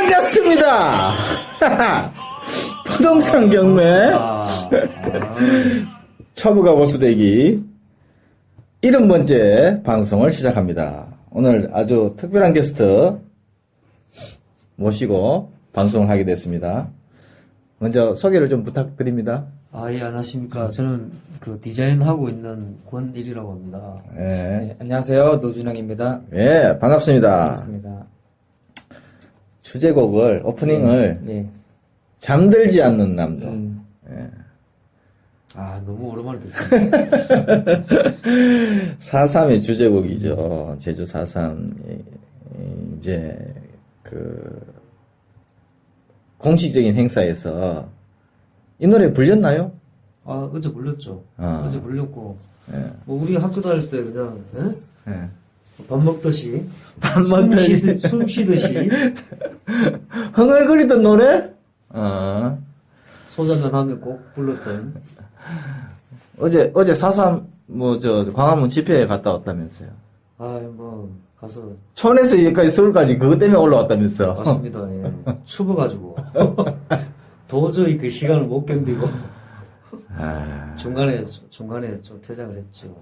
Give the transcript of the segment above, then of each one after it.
이겼습니다. 부동산 경매 초보가 보수대기 70번째 방송을 시작합니다. 오늘 아주 특별한 게스트 모시고 방송을 하게 됐습니다. 먼저 소개를 좀 부탁드립니다. 예, 안녕하십니까. 저는 그 디자인하고 있는 권일이라고 합니다. 네, 안녕하세요. 노준영입니다. 예, 반갑습니다. 반갑습니다. 주제곡을, 오프닝을 네. 잠들지 않는 남도. 예. 너무 오랜만에 듣습니다. 4.3의 주제곡이죠. 제주 4.3. 이제, 공식적인 행사에서 이 노래 불렸나요? 어제 불렸죠. 아. 어제 불렸고, 예. 뭐 우리 학교 다닐 때 그냥, 예. 밥 먹듯이, 밥 먹듯이. 숨 쉬듯이, 흥얼거리던 노래? 소장전 하면 꼭 불렀던. 어제 4.3, 광화문 집회에 갔다 왔다면서요. 가서. 촌에서 여기까지 서울까지 그것 때문에 올라왔다면서. 맞습니다. 예. 추워가지고. 도저히 그 시간을 못 견디고. 중간에 좀 퇴장을 했죠.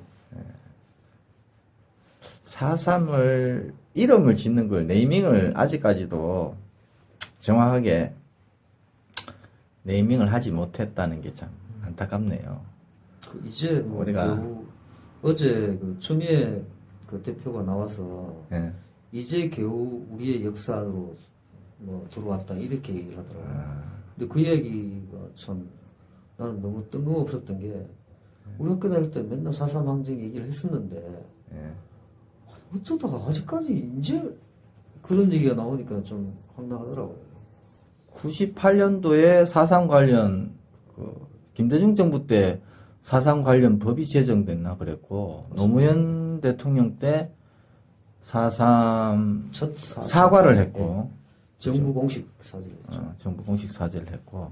4.3을, 이름을 짓는 걸, 네이밍을 아직까지도 정확하게 네이밍을 하지 못했다는 게 참 안타깝네요. 이제 뭐 우리가 겨우 어제 그 추미애 그 대표가 나와서 예. 이제 겨우 우리의 역사로 뭐 들어왔다 이렇게 얘기를 하더라고요. 근데 그 얘기가 참 나는 너무 뜬금없었던 게 우리 학교 다닐 때 맨날 4.3 항쟁 얘기를 했었는데 어쩌다가 아직까지 이제 그런 얘기가 나오니까 좀 황당하더라고요. 98년도에 4.3 관련, 김대중 정부 때 4.3 관련 법이 제정됐나 그랬고, 노무현 대통령 때 4.3 첫 사과를 했고, 정부 공식 사죄를 했죠. 정부 공식 사죄를 했고,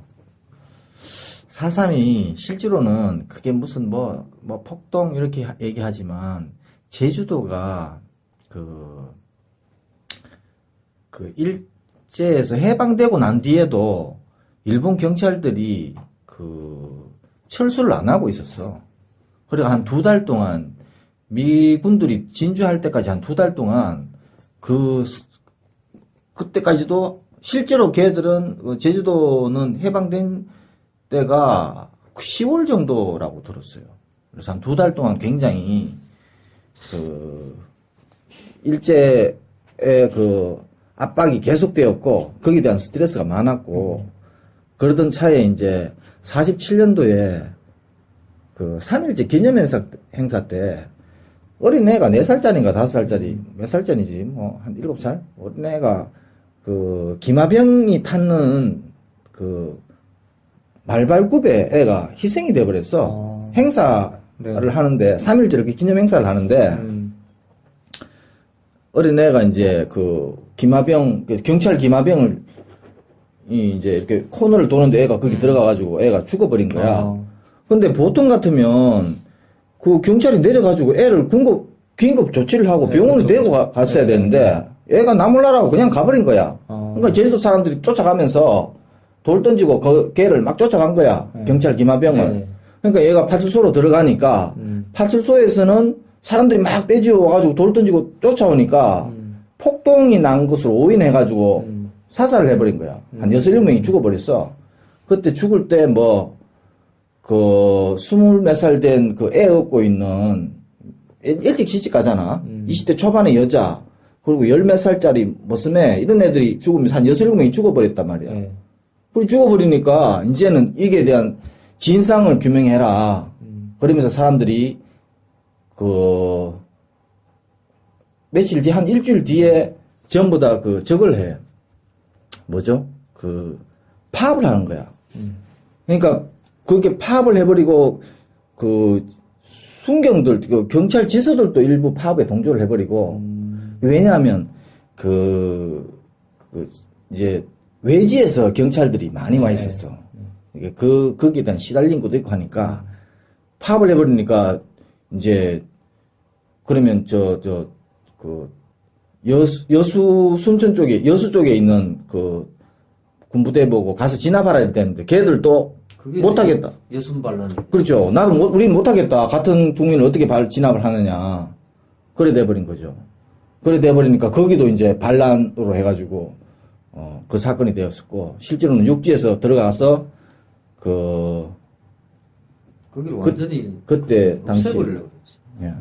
4.3이 실제로는 그게 무슨 폭동 이렇게 얘기하지만, 제주도가 일제에서 해방되고 난 뒤에도 일본 경찰들이 철수를 안 하고 있었어. 그래서 한 2달 동안 미군들이 진주할 때까지 한 2달 동안 그때까지도 실제로 걔들은 제주도는 해방된 때가 10월 정도라고 들었어요. 그래서 한 2달 동안 굉장히 일제의 압박이 계속되었고 거기에 대한 스트레스가 많았고 그러던 차에 이제 47년도에 3.1제 기념행사 때 어린애가 4살짜리인가 5살짜리 몇 살짜리지 한 7살 어린애가 기마병이 탔는 말발굽에 애가 희생이 돼버렸어. 행사를 하는데 3.1제를 기념행사를 하는데 어린애가 이제 경찰 기마병을 이제 이렇게 코너를 도는데 애가 거기 들어가가지고 애가 죽어버린 거야. 근데 보통 같으면 경찰이 내려가지고 애를 긴급 조치를 하고 병원을 데리고 갔어야 되는데 애가 나 몰라라고 그냥 가버린 거야. 그러니까 제주도 사람들이 쫓아가면서 돌 던지고 걔를 막 쫓아간 거야. 경찰 기마병을. 그러니까 얘가 파출소로 들어가니까 파출소에서는 사람들이 막 떼지어 와가지고 돌 던지고 쫓아오니까 폭동이 난 것으로 오인해가지고 사살을 해버린 거야. 한 6-7명이 죽어버렸어. 그때 죽을 때 20몇 살 된 애 업고 있는, 일찍 시집 가잖아. 20대 초반의 여자, 그리고 10몇 살짜리 모스매, 이런 애들이 죽으면서 한 6-7명이 죽어버렸단 말이야. 그리고 죽어버리니까, 이제는 이게 대한 진상을 규명해라. 그러면서 사람들이, 며칠 뒤에, 한 일주일 뒤에 전부 다 저걸 해. 뭐죠? 파업을 하는 거야. 그러니까, 그렇게 파업을 해버리고, 순경들, 경찰 지서들도 일부 파업에 동조를 해버리고, 왜냐하면, 이제, 외지에서 경찰들이 많이 와 있었어. 거기에 대한 시달린 것도 있고 하니까, 파업을 해버리니까, 이제, 그러면 여수 순천 쪽에 여수 쪽에 있는 그 군부대 보고 가서 진압하라 이랬는데 걔들도 그게 못하겠다. 예순반란이. 그렇죠. 나는 우린 못하겠다. 같은 국민을 어떻게 진압을 하느냐. 그래 돼버린 거죠. 그래 돼버리니까 거기도 이제 반란으로 해가지고 그 사건이 되었었고 실제로는 육지에서 들어가서 거기를 완전히 그때 당시 없애버리려고 그랬지. 예.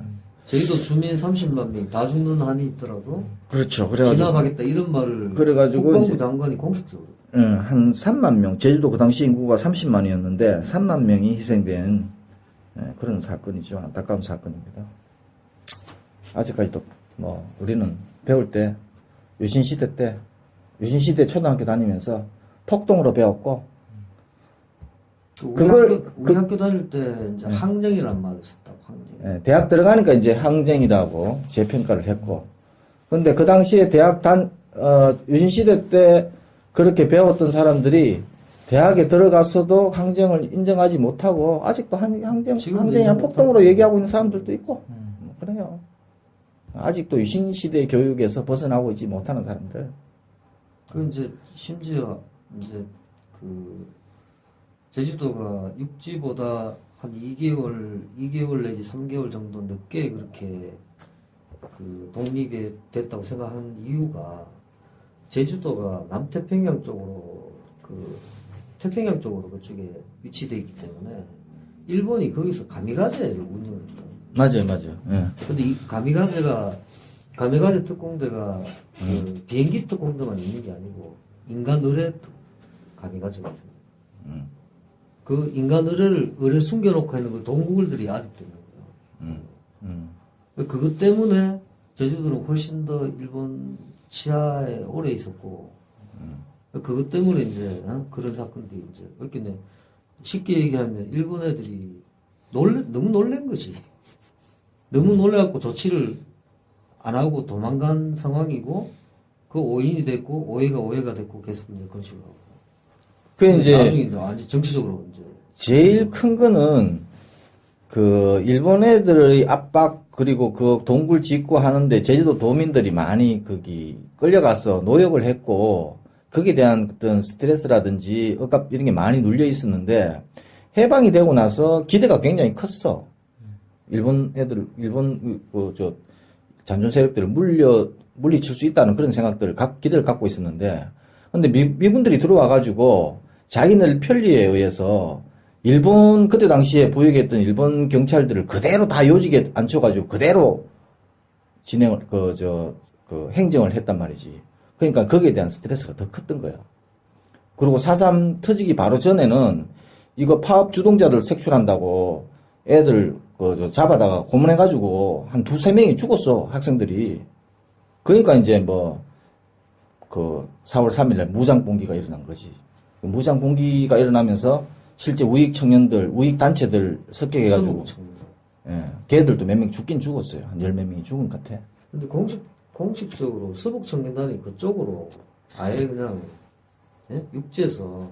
저희도 주민 30만 명 다 죽는 한이 있더라도 그렇죠. 그래가지고 진압하겠다 이런 말을 그래가지고 국방부 이제 장관이 공식적으로 한 3만 명, 제주도 그 당시 인구가 30만이었는데 3만 명이 희생된 그런 사건이죠. 안타까운 사건입니다. 아직까지도 뭐 우리는 배울 때 유신시대 초등학교 다니면서 폭동으로 배웠고 우리 학교 다닐 때 이제 항쟁이라는 말을 썼다고 항쟁. 대학 들어가니까 이제 항쟁이라고 재평가를 했고 근데 그 당시에 유신시대 때 그렇게 배웠던 사람들이 대학에 들어가서도 항쟁을 인정하지 못하고 아직도 항쟁이나 폭동으로 얘기하고 있는 사람들도 있고 뭐 그래요. 아직도 유신시대 교육에서 벗어나고 있지 못하는 사람들. 그 이제 심지어 이제 그 제주도가 육지보다 한 2개월 내지 3개월 정도 늦게 그렇게 그 독립이 됐다고 생각하는 이유가 제주도가 남태평양 쪽으로 태평양 쪽으로 그쪽에 위치되어 있기 때문에 일본이 거기서 가미가제를 운영을 해요. 맞아요. 예. 근데 이 가미가제 특공대가 그 비행기 특공대만 있는 게 아니고 인간 의뢰 가미가제가 있습니다. 그 인간 의뢰 숨겨놓고 있는 그 동굴들이 아직도 있는 거예요. 그것 때문에 제주도는 훨씬 더 일본 치하에 오래 있었고 그것 때문에 이제 그런 사건들이 이제 어떻게 쉽게 얘기하면 일본 애들이 너무 놀란 거지. 너무 놀래갖고 조치를 안 하고 도망간 상황이고 그 오인이 됐고 오해가 됐고 계속 이제 그런 식으로 하고. 그 이제 나중에 이제 완전 정치적으로 이제 제일 큰 거는 그 일본 애들의 압박 그리고 그 동굴 짓고 하는데 제주도 도민들이 많이 거기 끌려가서 노역을 했고 거기에 대한 어떤 스트레스라든지 억압 이런 게 많이 눌려 있었는데 해방이 되고 나서 기대가 굉장히 컸어. 일본 잔존 세력들을 물리칠 수 있다는 그런 기대를 갖고 있었는데 근데 미군들이 들어와가지고 자기들 편리에 의해서 그때 당시에 부역했던 일본 경찰들을 그대로 다 요직에 앉혀가지고 그대로 행정을 했단 말이지. 그러니까 거기에 대한 스트레스가 더 컸던 거야. 그리고 4.3 터지기 바로 전에는 이거 파업 주동자들 색출한다고 애들 잡아다가 고문해가지고 한 2-3명이 죽었어, 학생들이. 그러니까 이제 4월 3일날 무장봉기가 일어난 거지. 무장봉기가 일어나면서 실제 우익단체들 습격해가지고, 걔들도 몇 명 죽긴 죽었어요. 한 10몇 명이 죽은 것 같아. 근데 공식적으로 수복청년단이 그쪽으로 아예 그냥 육지에서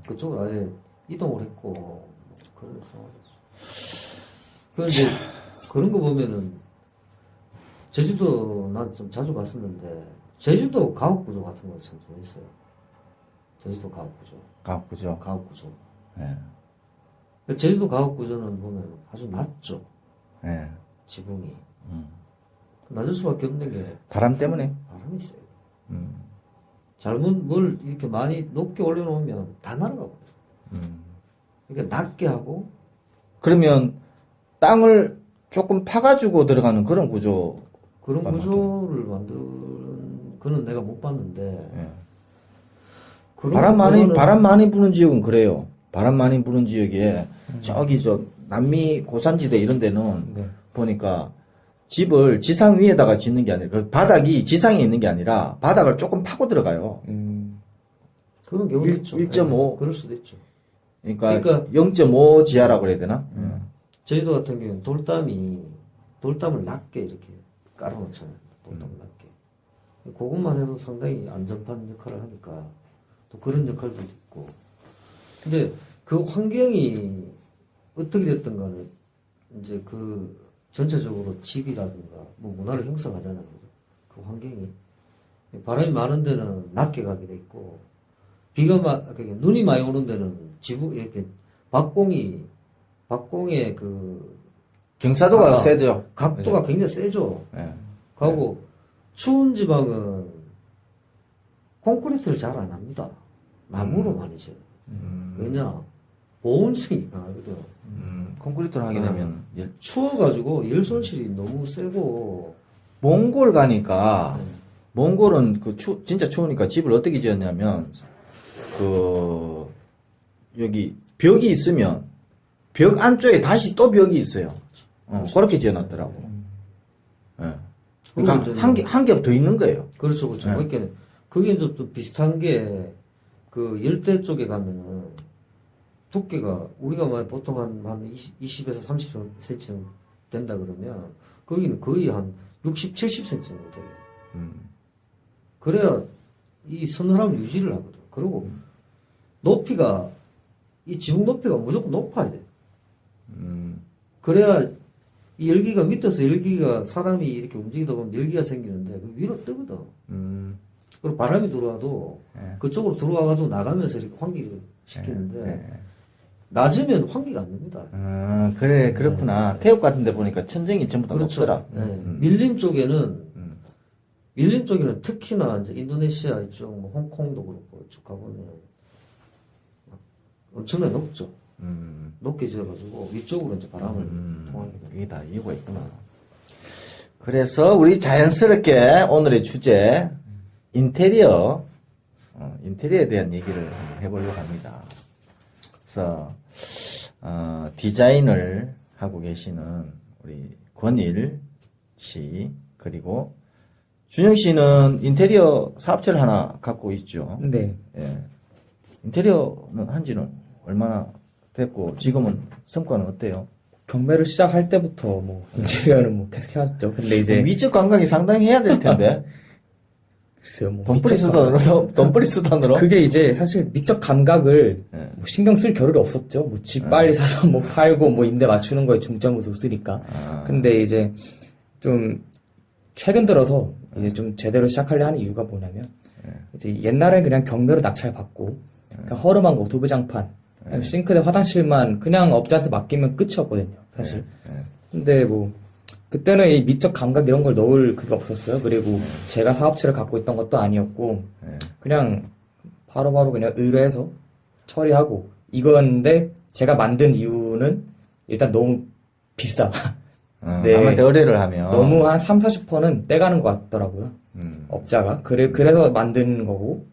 그쪽으로 아예 이동을 했고 그래서 그런데 그런 거 보면은 제주도 난 좀 자주 갔었는데 제주도 가옥구조 같은 거 참 있어요. 제주도 가옥구조. 가옥구조. 예. 제주도 가옥구조는 보면 아주 낮죠. 예. 지붕이. 낮을 수밖에 없는 게 바람 때문에. 바람이 세요. 잘못 뭘 이렇게 많이 높게 올려놓으면 다 날아가거든요. 그러니까 낮게 하고. 그러면 땅을 조금 파가지고 들어가는 그런 구조. 그런 구조를 만드는, 그는 내가 못 봤는데. 예. 그거는 바람 많이 부는 지역은 그래요. 바람 많이 부는 지역에, 남미 고산지대 이런 데는 보니까 집을 지상 위에다가 짓는 게 아니라, 그 바닥이 지상에 있는 게 아니라 바닥을 조금 파고 들어가요. 그런 경우도 있죠. 1.5. 그럴 수도 있죠. 그러니까 0.5 지하라고 그래야 되나? 제주도 같은 경우는 돌담을 낮게 이렇게 깔아놓잖아요. 돌담을 낮게. 그것만 해도 상당히 안전판 역할을 하니까 또 그런 역할도 있고. 근데 그 환경이 어떻게 됐든 간에 이제 그 전체적으로 집이라든가 뭐 문화를 형성하잖아요. 그 그 환경이. 바람이 많은 데는 낮게 가게 돼 있고, 그러니까 눈이 많이 오는 데는 이렇게 박공의 그 경사도가 아, 세죠. 각도가 굉장히 세죠. 예. 하고 추운 지방은 콘크리트를 잘 안 합니다. 나무로 많이 지어요. 왜냐? 보온성이 강하거든. 콘크리트를 하게 되면 추워가지고 열 손실이 너무 세고. 몽골 가니까 몽골은 진짜 추우니까 집을 어떻게 지었냐면 여기 벽이 있으면 벽 안쪽에 다시 또 벽이 있어요. 그렇게 지어놨더라고. 예. 그러니까 한 겹 더 있는 거예요. 그렇죠, 그렇죠. 그러니까 그게 이제 또 비슷한 게 그 열대 쪽에 가면은 두께가 우리가 보통 한 20에서 30cm 된다 그러면 거기는 거의 한 60, 70cm 정도 돼요. 그래야 이 서늘함을 유지를 하거든. 그리고 높이가 이 지붕 높이가 무조건 높아야 돼. 그래야 이 열기가 밑에서 열기가 사람이 이렇게 움직이다 보면 열기가 생기는데 그 위로 뜨거든. 그리고 바람이 들어와도 그쪽으로 들어와가지고 나가면서 이렇게 환기를 시키는데 낮으면 환기가 안 됩니다. 그래, 그렇구나. 태국 같은 데 보니까 천정이 전부 다 그렇죠. 높더라. 밀림 쪽에는 특히나 이제 인도네시아 이쪽, 뭐 홍콩도 그렇고 쭉 가보면 엄청나게 높죠. 높게 지어가지고 위쪽으로 이제 바람을 통하게 됩니다. 그게 다 이유가 있구나. 그래서 우리 자연스럽게 오늘의 주제 인테리어에 대한 얘기를 해보려고 합니다. 그래서 디자인을 하고 계시는 우리 권일 씨 그리고 준영 씨는 인테리어 사업체를 하나 갖고 있죠. 네. 예. 인테리어는 한지는 얼마나 됐고 지금은 성과는 어때요? 경매를 시작할 때부터 뭐 인테리어는 뭐 계속 해왔죠. 근데 이제 미적 감각이 상당히 해야 될 텐데. 글쎄요, 뭐 돈벌이 미적 감각. 돈벌이 수단으로. 그게 이제 사실 미적 감각을 예. 뭐 신경 쓸 겨를이 없었죠. 뭐 집 빨리 사서 뭐 팔고 뭐 임대 맞추는 거에 중점을 뒀으니까. 근데 이제 좀 최근 들어서 이제 좀 제대로 시작하려 하는 이유가 뭐냐면 이제 옛날에 그냥 경매로 낙찰 받고 그냥 허름한 거 도배장판 싱크대 화장실만 그냥 업자한테 맡기면 끝이었거든요, 사실. 근데 뭐 그때는 이 미적 감각 이런 걸 넣을 그게 없었어요. 그리고 제가 사업체를 갖고 있던 것도 아니었고 그냥 바로바로 그냥 의뢰해서 처리하고 이건데 제가 만든 이유는 일단 너무 비싸. 네. 남한테 의뢰를 하면 너무 한 30-40%는 떼가는 것 같더라고요. 업자가. 그래서 만든 거고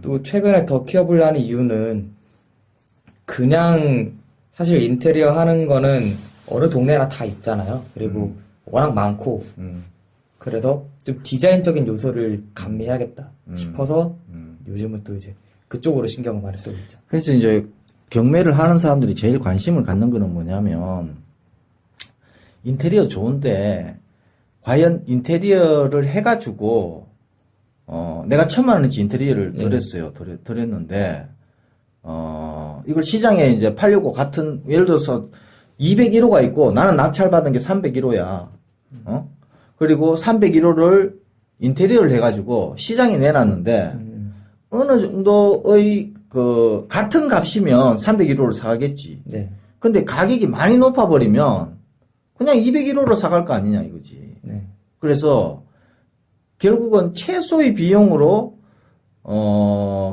또 최근에 더 키워보려 하는 이유는 그냥 사실 인테리어 하는 거는 어느 동네나 다 있잖아요. 그리고 워낙 많고 그래서 좀 디자인적인 요소를 감미해야겠다 싶어서 요즘은 또 이제 그쪽으로 신경을 많이 쓰고 있죠. 그래서 이제 경매를 하는 사람들이 제일 관심을 갖는 거는 뭐냐면 인테리어 좋은데 과연 인테리어를 해가지고 내가 1,000,000원어치 인테리어를 들였는데 이걸 시장에 이제 팔려고 예를 들어서 201호가 있고 나는 낙찰받은 게 301호야. 그리고 301호를 인테리어를 해가지고 시장에 내놨는데 어느 정도의 같은 값이면 301호를 사가겠지. 네. 근데 가격이 많이 높아버리면 그냥 201호로 사갈 거 아니냐 이거지. 네. 그래서 결국은 최소의 비용으로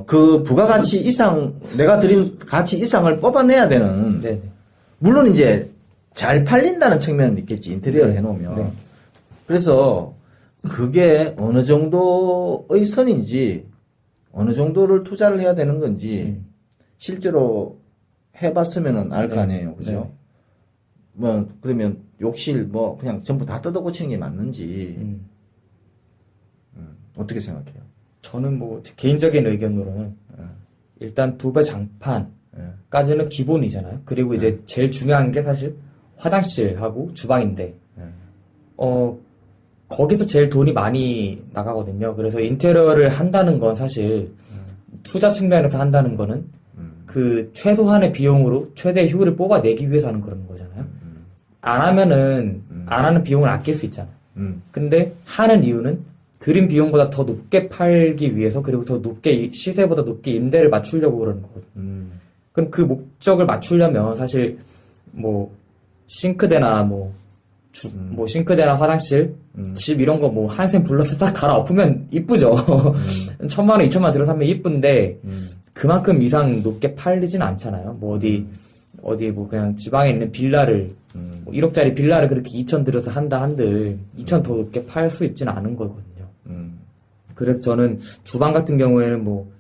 그 부가가치 이상 내가 드린 가치 이상을 뽑아내야 되는. 네. 물론 이제 잘 팔린다는 측면은 있겠지. 인테리어를 해놓으면. 네. 그래서 그게 어느 정도의 선인지 어느 정도를 투자를 해야 되는 건지 실제로 해봤으면은 알 거 아니에요. 그죠? 뭐 그러면 욕실 뭐 그냥 전부 다 뜯어 고치는 게 맞는지 어떻게 생각해요? 저는 뭐 제 개인적인 의견으로는 일단 두배 장판까지는 기본이잖아요. 그리고 이제 제일 중요한 게 사실 화장실하고 주방인데 거기서 제일 돈이 많이 나가거든요. 그래서 인테리어를 한다는 건 사실 투자 측면에서 한다는 거는 그 최소한의 비용으로 최대 효율을 뽑아내기 위해서 하는 그런 거잖아요. 안 하면은 안 하는 비용을 아낄 수 있잖아요. 근데 하는 이유는 들인 비용보다 더 높게 팔기 위해서 그리고 더 높게 시세보다 높게 임대를 맞추려고 그러는 거거든요. 그럼 그 목적을 맞추려면 사실 뭐 싱크대나 뭐 싱크대나 화장실, 집 이런 거 뭐 한샘 불러서 딱 갈아엎으면 이쁘죠. 1,000만 원, 2,000만 원 들어서 하면 이쁜데 그만큼 이상 높게 팔리진 않잖아요. 뭐 어디 뭐 그냥 지방에 있는 빌라를 뭐 1억짜리 빌라를 그렇게 2천 들여서 한다 한들 2천 더 높게 팔 수 있지는 않은 거거든요. 그래서 저는 주방 같은 경우에는 뭐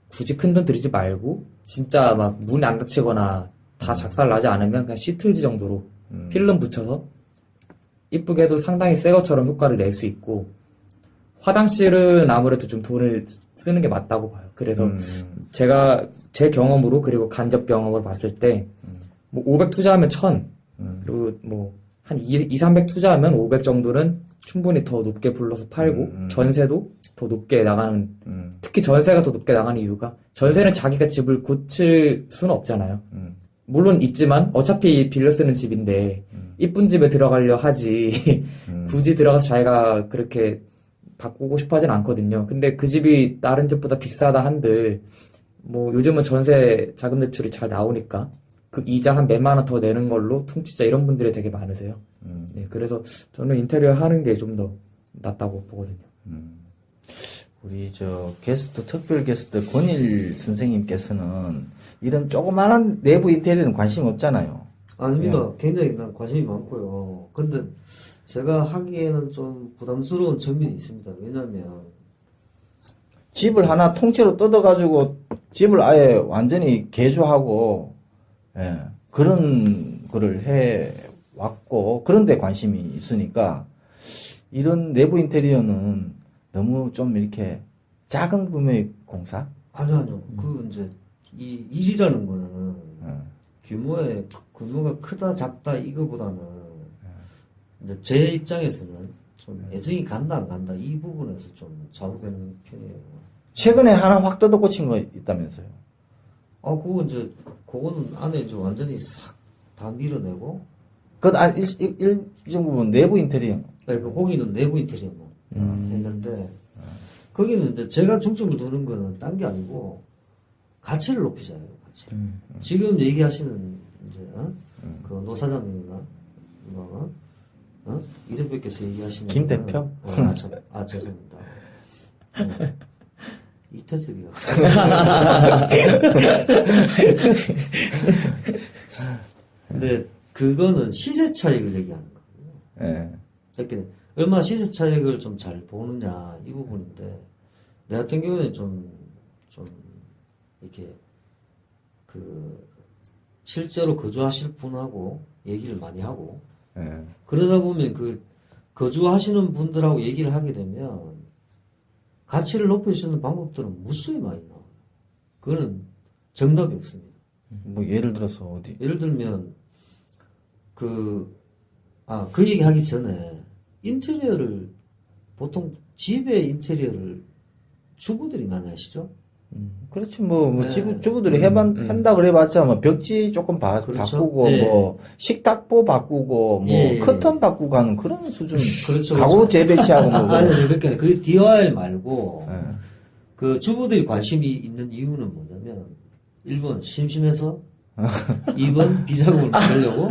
굳이 큰 돈 들이지 말고 진짜 막 문이 안 닫히거나 다 작살 나지 않으면 그냥 시트지 정도로 필름 붙여서 이쁘게 해도 상당히 새 것처럼 효과를 낼 수 있고 화장실은 아무래도 좀 돈을 쓰는 게 맞다고 봐요. 그래서 제가 제 경험으로 그리고 간접 경험으로 봤을 때 뭐 500 투자하면 1000 그리고 뭐 한 300 투자하면 500 정도는 충분히 더 높게 불러서 팔고 전세도 더 높게 나가는 특히 전세가 더 높게 나가는 이유가 전세는 자기가 집을 고칠 수는 없잖아요. 물론 있지만 어차피 빌려 쓰는 집인데 이쁜 집에 들어가려 하지 굳이 들어가서 자기가 그렇게 바꾸고 싶어 하진 않거든요. 근데 그 집이 다른 집보다 비싸다 한들 뭐 요즘은 전세 자금 대출이 잘 나오니까 그 이자 한 몇만 원 더 내는 걸로 퉁치자 이런 분들이 되게 많으세요. 네, 그래서 저는 인테리어 하는 게 좀 더 낫다고 보거든요. 우리 특별 게스트 권일 선생님께서는 이런 조그마한 내부 인테리어는 관심 없잖아요. 아닙니다. 굉장히 난 관심이 많고요. 근데 제가 하기에는 좀 부담스러운 점이 있습니다. 왜냐면 집을 하나 통째로 뜯어가지고 집을 아예 완전히 개조하고 그런 거를 해 왔고 그런데 관심이 있으니까 이런 내부 인테리어는 너무 좀 이렇게 작은 규모의 공사? 아니요. 그 이제 이 일이라는 거는 규모가 크다 작다 이거보다는 이제 제 입장에서는 좀 애정이 간다 안 간다 이 부분에서 좀 좌우되는 편이에요. 최근에 하나 확 뜯어 고친 거 있다면서요? 그거는 안에 이제 완전히 싹 다 밀어내고. 일정 부분 내부 인테리어. 네, 거기는 내부 인테리어만 했는데, 거기는 이제 제가 중점을 두는 거는 딴 게 아니고, 가치를 높이잖아요, 가치. 지금 얘기하시는, 이제, 그 노사장님이나, 이준표께서 얘기하시는. 김 대표? 죄송합니다. 이태섭이가. 근데 그거는 시세 차익을 얘기하는 거예요. 그러니까 얼마나 시세 차익을 좀 잘 보느냐 이 부분인데 내 같은 경우는 좀 이렇게 실제로 거주하실 분하고 얘기를 많이 하고 그러다 보면 그 거주하시는 분들하고 얘기를 하게 되면 가치를 높일 수 있는 방법들은 무수히 많이 나와요. 그거는 정답이 없습니다. 뭐 예를 들어서 어디? 예를 들면 그 얘기 하기 전에 인테리어를 보통 집의 인테리어를 주부들이 많이 하시죠? 그렇지 주부들이 한다 그래봤자 뭐 벽지 조금 그렇죠. 바꾸고 뭐 식탁보 바꾸고 뭐 커튼 바꾸고 하는 그런 수준. 그렇죠. 가구 재배치하고 뭐. 아니 그러니까 그 DIY 말고 그 주부들이 관심이 있는 이유는 뭐냐면 1번 심심해서 2번 비자금을 받으려고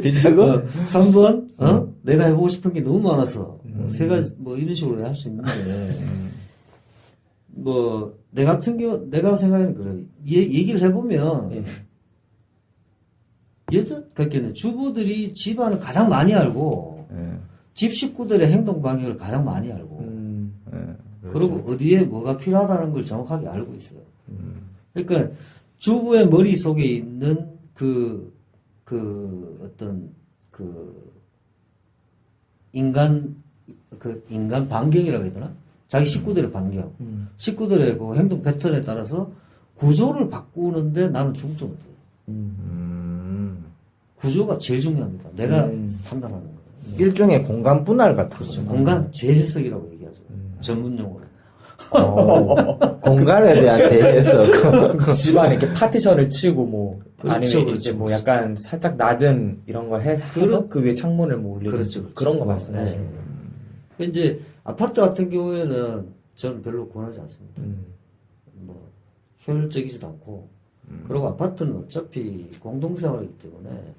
비자금? 3번 내가 해보고 싶은 게 너무 많아서 세 가지 뭐 이런 식으로 할 수 있는데 뭐 내가 생각하는 그래 얘기를 해보면 그러니까 주부들이 집안을 가장 많이 알고 집 식구들의 행동 방향을 가장 많이 알고 그리고 어디에 뭐가 필요하다는 걸 정확하게 알고 있어요. 그러니까 주부의 머릿속에 있는 어떤 인간 반경이라고 해야 되나? 자기 식구들의 반경. 식구들의 그 행동 패턴에 따라서 구조를 바꾸는데 나는 중점을 둬요. 구조가 제일 중요합니다. 내가 판단하는 거. 일종의 공간 분할 같은 그렇죠. 거죠. 공간 재해석이라고 얘기하죠. 전문 용어로. 공간에 대한 재해석. 집안에 이렇게 파티션을 치고 뭐 그렇죠, 아니면 그렇죠, 이제 뭐 약간 살짝 낮은 이런 걸 해서 그 위에 창문을 뭐 올리고 그런 거 말씀하시는 거예요. 이제 아파트 같은 경우에는 저는 별로 권하지 않습니다. 뭐 효율적이지도 않고 그리고 아파트는 어차피 공동생활이기 때문에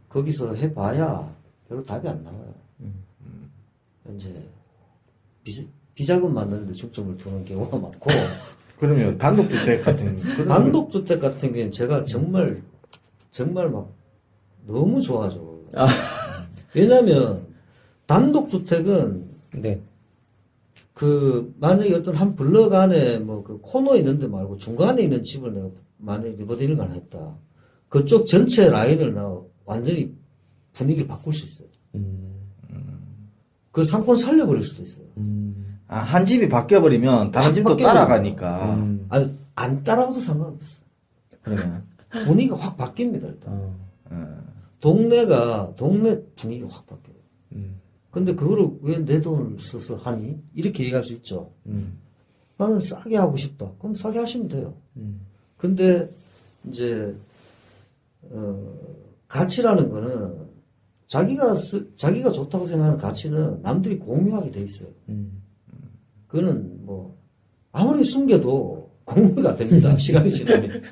거기서 해봐야 별로 답이 안 나와요. 이제 비자금 만드는데 중점을 두는 경우가 많고 그러면 단독주택 같은 단독주택 같은 경우는 제가 정말 막 너무 좋아하죠. 왜냐면 단독주택은 네. 그 만약에 어떤 한 블럭 안에 뭐 그 코너에 있는데 말고 중간에 있는 집을 내가 만약에 리모델링을 안 했다. 그쪽 전체 라인을 나 완전히 분위기를 바꿀 수 있어요. 그 상권 살려버릴 수도 있어요. 한 집이 바뀌어버리면 다른 집도 바뀌어버리니까. 따라가니까. 아니, 안 따라가도 상관없어. 그러면. 분위기가 확 바뀝니다, 일단. 어. 동네 분위기가 확 바뀌어요. 근데 그거를 왜 내 돈을 써서 하니? 이렇게 얘기할 수 있죠. 나는 싸게 하고 싶다. 그럼 싸게 하시면 돼요. 근데, 이제, 가치라는 거는 자기가 좋다고 생각하는 가치는 남들이 공유하게 돼 있어요. 그거는 뭐, 아무리 숨겨도 공유가 됩니다. 시간이 지나면.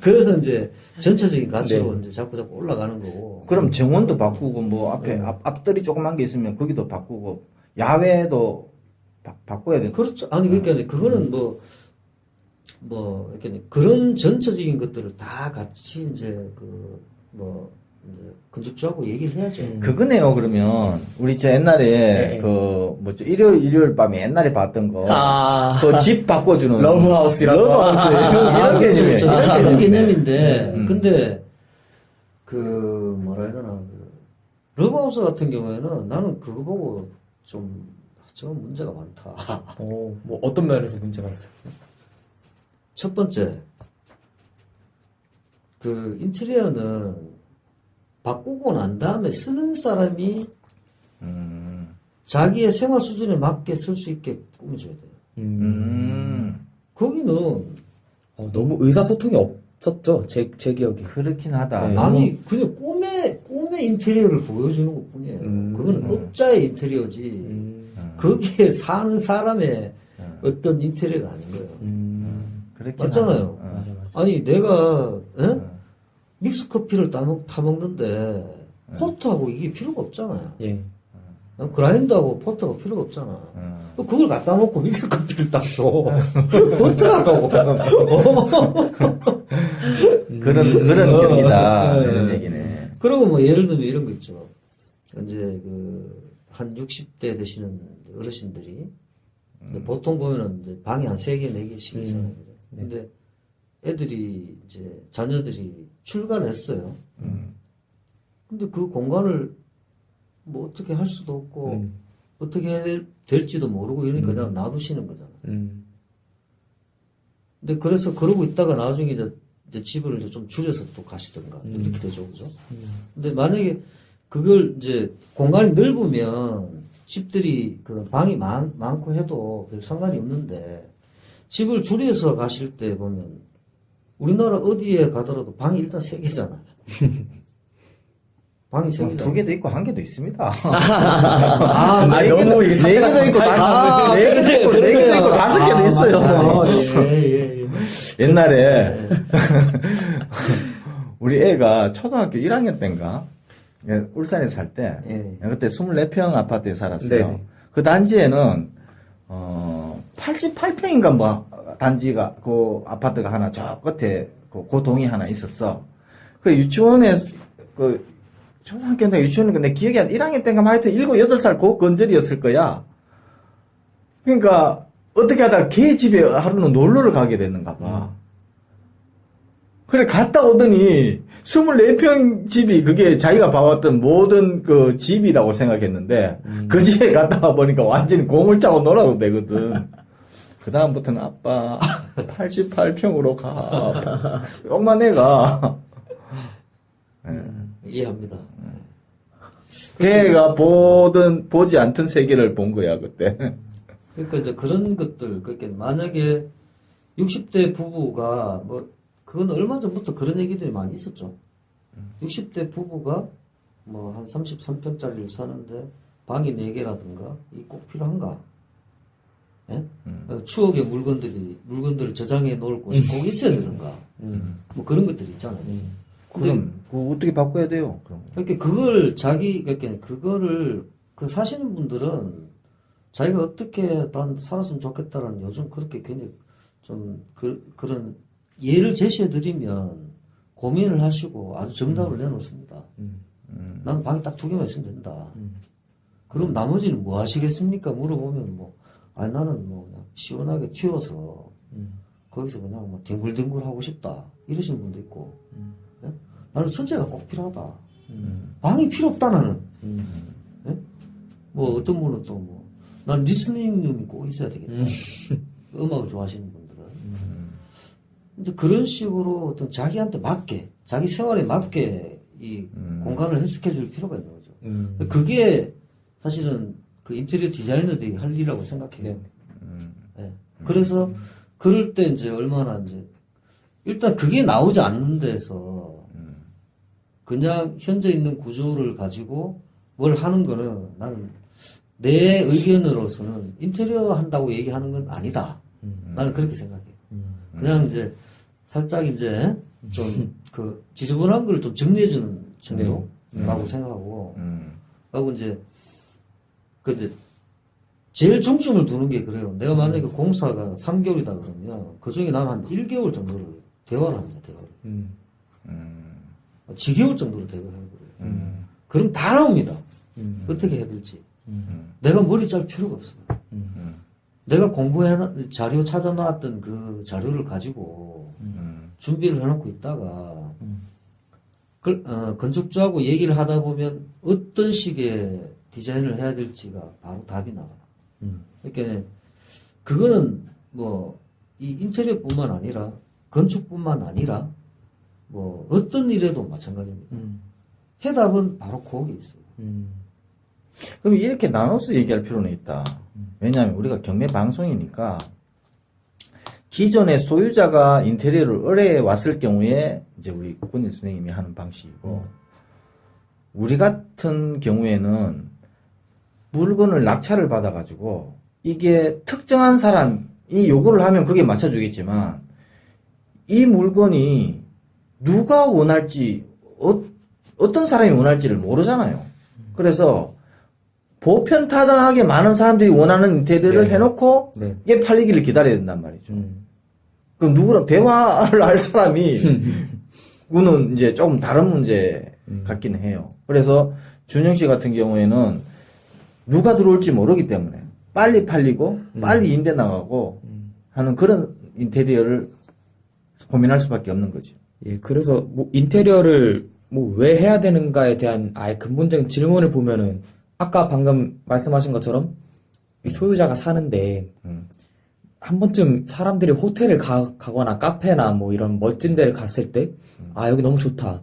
그래서 이제 전체적인 가치로 이제 자꾸 올라가는 거고. 그럼 정원도 바꾸고, 뭐, 앞들이 조그만 게 있으면 거기도 바꾸고, 야외도 바꿔야 돼. 그렇죠. 아니, 그러니까 그거는 이렇게 그런 전체적인 것들을 다 같이 이제 이제 건축주하고 얘기를 해야죠. 그거네요, 그러면. 우리 옛날에, 일요일 밤에 옛날에 봤던 거. 그 집 바꿔주는. 러브하우스라고. 이런 개념이에요. 이런 개념인데, 근데, 뭐라 해야 되나, 러브하우스 같은 경우에는 나는 그거 보고 좀 문제가 많다. 뭐 어떤 면에서 문제가 있어요? 첫 번째, 인테리어는 바꾸고 난 다음에 쓰는 사람이 자기의 생활 수준에 맞게 쓸 수 있게 꾸며줘야 돼요. 거기는 너무 의사소통이 없었죠. 제 기억에. 그렇긴 하다. 네. 아니 그냥 꿈의 인테리어를 보여주는 것 뿐이에요. 그거는 업자의 인테리어지 거기에 사는 사람의 어떤 인테리어가 아닌 거예요. 그렇긴 맞잖아요. 하다. 맞아. 아니 내가 믹스 커피를 타먹는데 포트하고 이게 필요가 없잖아요. 예. 그라인더하고 포트가 필요가 없잖아. 그걸 갖다 놓고 믹스 커피를 딱 줘. 어떡하라고. 그런 격이다. 이런 얘기네. 그리고 뭐 예를 들면 이런 거 있죠. 이제 한 60대 되시는 어르신들이 보통 보면은 이제 방이 한 3개, 4개씩 있잖아요. 근데 애들이 이제 자녀들이 출가를 했어요. 근데 그 공간을 뭐 어떻게 할 수도 없고 어떻게 해야 될지도 모르고 이러니까 그냥 놔두시는 거잖아. 근데 그래서 그러고 있다가 나중에 이제 집을 이제 좀 줄여서 또 가시던가 이렇게 되죠, 그죠? 근데 만약에 그걸 이제 공간이 넓으면 집들이 방이 많고 해도 별 상관이 없는데 집을 줄여서 가실 때 보면 우리나라 어디에 가더라도 방이 일단 3개잖아요. 방이 3개잖아요. 2개도 있고 1개도 있습니다. 너무 이게 4개도 있고 4개도 있고 5개도 있어요. 예. 옛날에 우리 애가 초등학교 1학년 때인가 울산에 살 때 그때 24평 아파트에 살았어요. 네네. 그 단지에는 88평인가 뭐 단지가 그 아파트가 하나 저 끝에 그 동이 하나 있었어. 그 유치원에 초등학교 때 유치원은 내 기억이 한 1학년 때인가 하여튼 7, 8살 그 건절이었을 거야. 그러니까 어떻게 하다가 걔 집에 하루는 놀러를 가게 됐는가 봐. 그래 갔다 오더니 24평 집이 그게 자기가 봐왔던 모든 그 집이라고 생각했는데 그 집에 갔다 와보니까 완전히 공을 짜고 놀아도 되거든. 그 다음부터는 아빠 88평으로 가. 욕만 해가. 이해합니다. 걔가 보지 않던 세계를 본 거야 그때. 그러니까 이제 그런 것들, 그러니까 만약에 60대 부부가 그건 얼마 전부터 그런 얘기들이 많이 있었죠. 60대 부부가 한 33평짜리를 사는데 방이 4개라든가 이 꼭 필요한가? 예? 추억의 물건들을 저장해 놓을 곳이 꼭 있어야 되는가? 뭐 그런 것들이 있잖아요. 그럼 그거 어떻게 바꿔야 돼요? 그럼. 그러니까 그거를 그 사시는 분들은 자기가 어떻게 난 살았으면 좋겠다라는 요즘 그렇게 굉장히 좀 그런 예를 제시해 드리면 고민을 하시고 아주 정답을 내놓습니다. 난 방이 딱 2개만 있으면 된다. 그럼 나머지는 뭐 하시겠습니까? 물어보면 나는 그냥 시원하게 튀어서 거기서 그냥 뒹굴뒹굴 하고 싶다. 이러시는 분도 있고. 예? 나는 선재가 꼭 필요하다. 방이 필요 없다, 나는. 예? 어떤 분은 또 난 리스닝 룸이 꼭 있어야 되겠다. 음악을 좋아하시는 분들은. 이제 그런 식으로 어떤 자기한테 맞게, 자기 생활에 맞게 이 공간을 해석해 줄 필요가 있는 거죠. 그게 사실은 그 인테리어 디자이너들이 할 일이라고 생각해요. 예. 그래서 그럴 때 이제 얼마나 이제 일단 그게 나오지 않는 데서 그냥 현재 있는 구조를 가지고 뭘 하는 거는 나는 내 의견으로서는 인테리어 한다고 얘기하는 건 아니다. 나는 그렇게 생각해요. 그냥 이제 살짝 이제 좀 그 지저분한 걸 좀 정리해주는 정도라고 생각하고 하고 이제 근데 제일 중점을 두는 게 그래요. 내가 만약에 공사가 3개월이다 그러면 그 중에 나는 한 1개월 정도를 대화를 합니다. 대화를. 지겨울 정도로 대화를 해버려요. 그럼 다 나옵니다. 어떻게 해야 될지. 내가 머리 짤 필요가 없어요. 내가 자료 찾아놨던 그 자료를 가지고 준비를 해놓고 있다가 건축주하고 얘기를 하다 보면 어떤 식의 디자인을 해야 될지가 바로 답이 나와요. 그러니까 그거는 이 인테리어뿐만 아니라 건축뿐만 아니라 어떤 일에도 마찬가지입니다. 해답은 바로 거기에 있어요. 그럼 이렇게 나눠서 얘기할 필요는 있다. 왜냐하면 우리가 경매 방송이니까 기존의 소유자가 인테리어를 의뢰해 왔을 경우에 이제 우리 권일 선생님이 하는 방식이고 우리 같은 경우에는 물건을 낙찰을 받아가지고 이게 특정한 사람이 요구를 하면 그게 맞춰주겠지만 이 물건이 누가 원할지 어떤 사람이 원할지를 모르잖아요. 그래서 보편타당하게 많은 사람들이 원하는 인테리어를 해놓고 이게 팔리기를 기다려야 된단 말이죠. 그럼 누구랑 대화를 할 사람이 그거는 이제 조금 다른 문제 같긴 해요. 그래서 준영 씨 같은 경우에는 누가 들어올지 모르기 때문에 빨리 팔리고 빨리 임대 나가고 하는 그런 인테리어를 고민할 수밖에 없는 거죠. 예, 그래서 인테리어를 왜 해야 되는가에 대한 아예 근본적인 질문을 보면은 아까 방금 말씀하신 것처럼 이 소유자가 사는데 한 번쯤 사람들이 호텔을 가거나 카페나 이런 멋진 데를 갔을 때 여기 너무 좋다.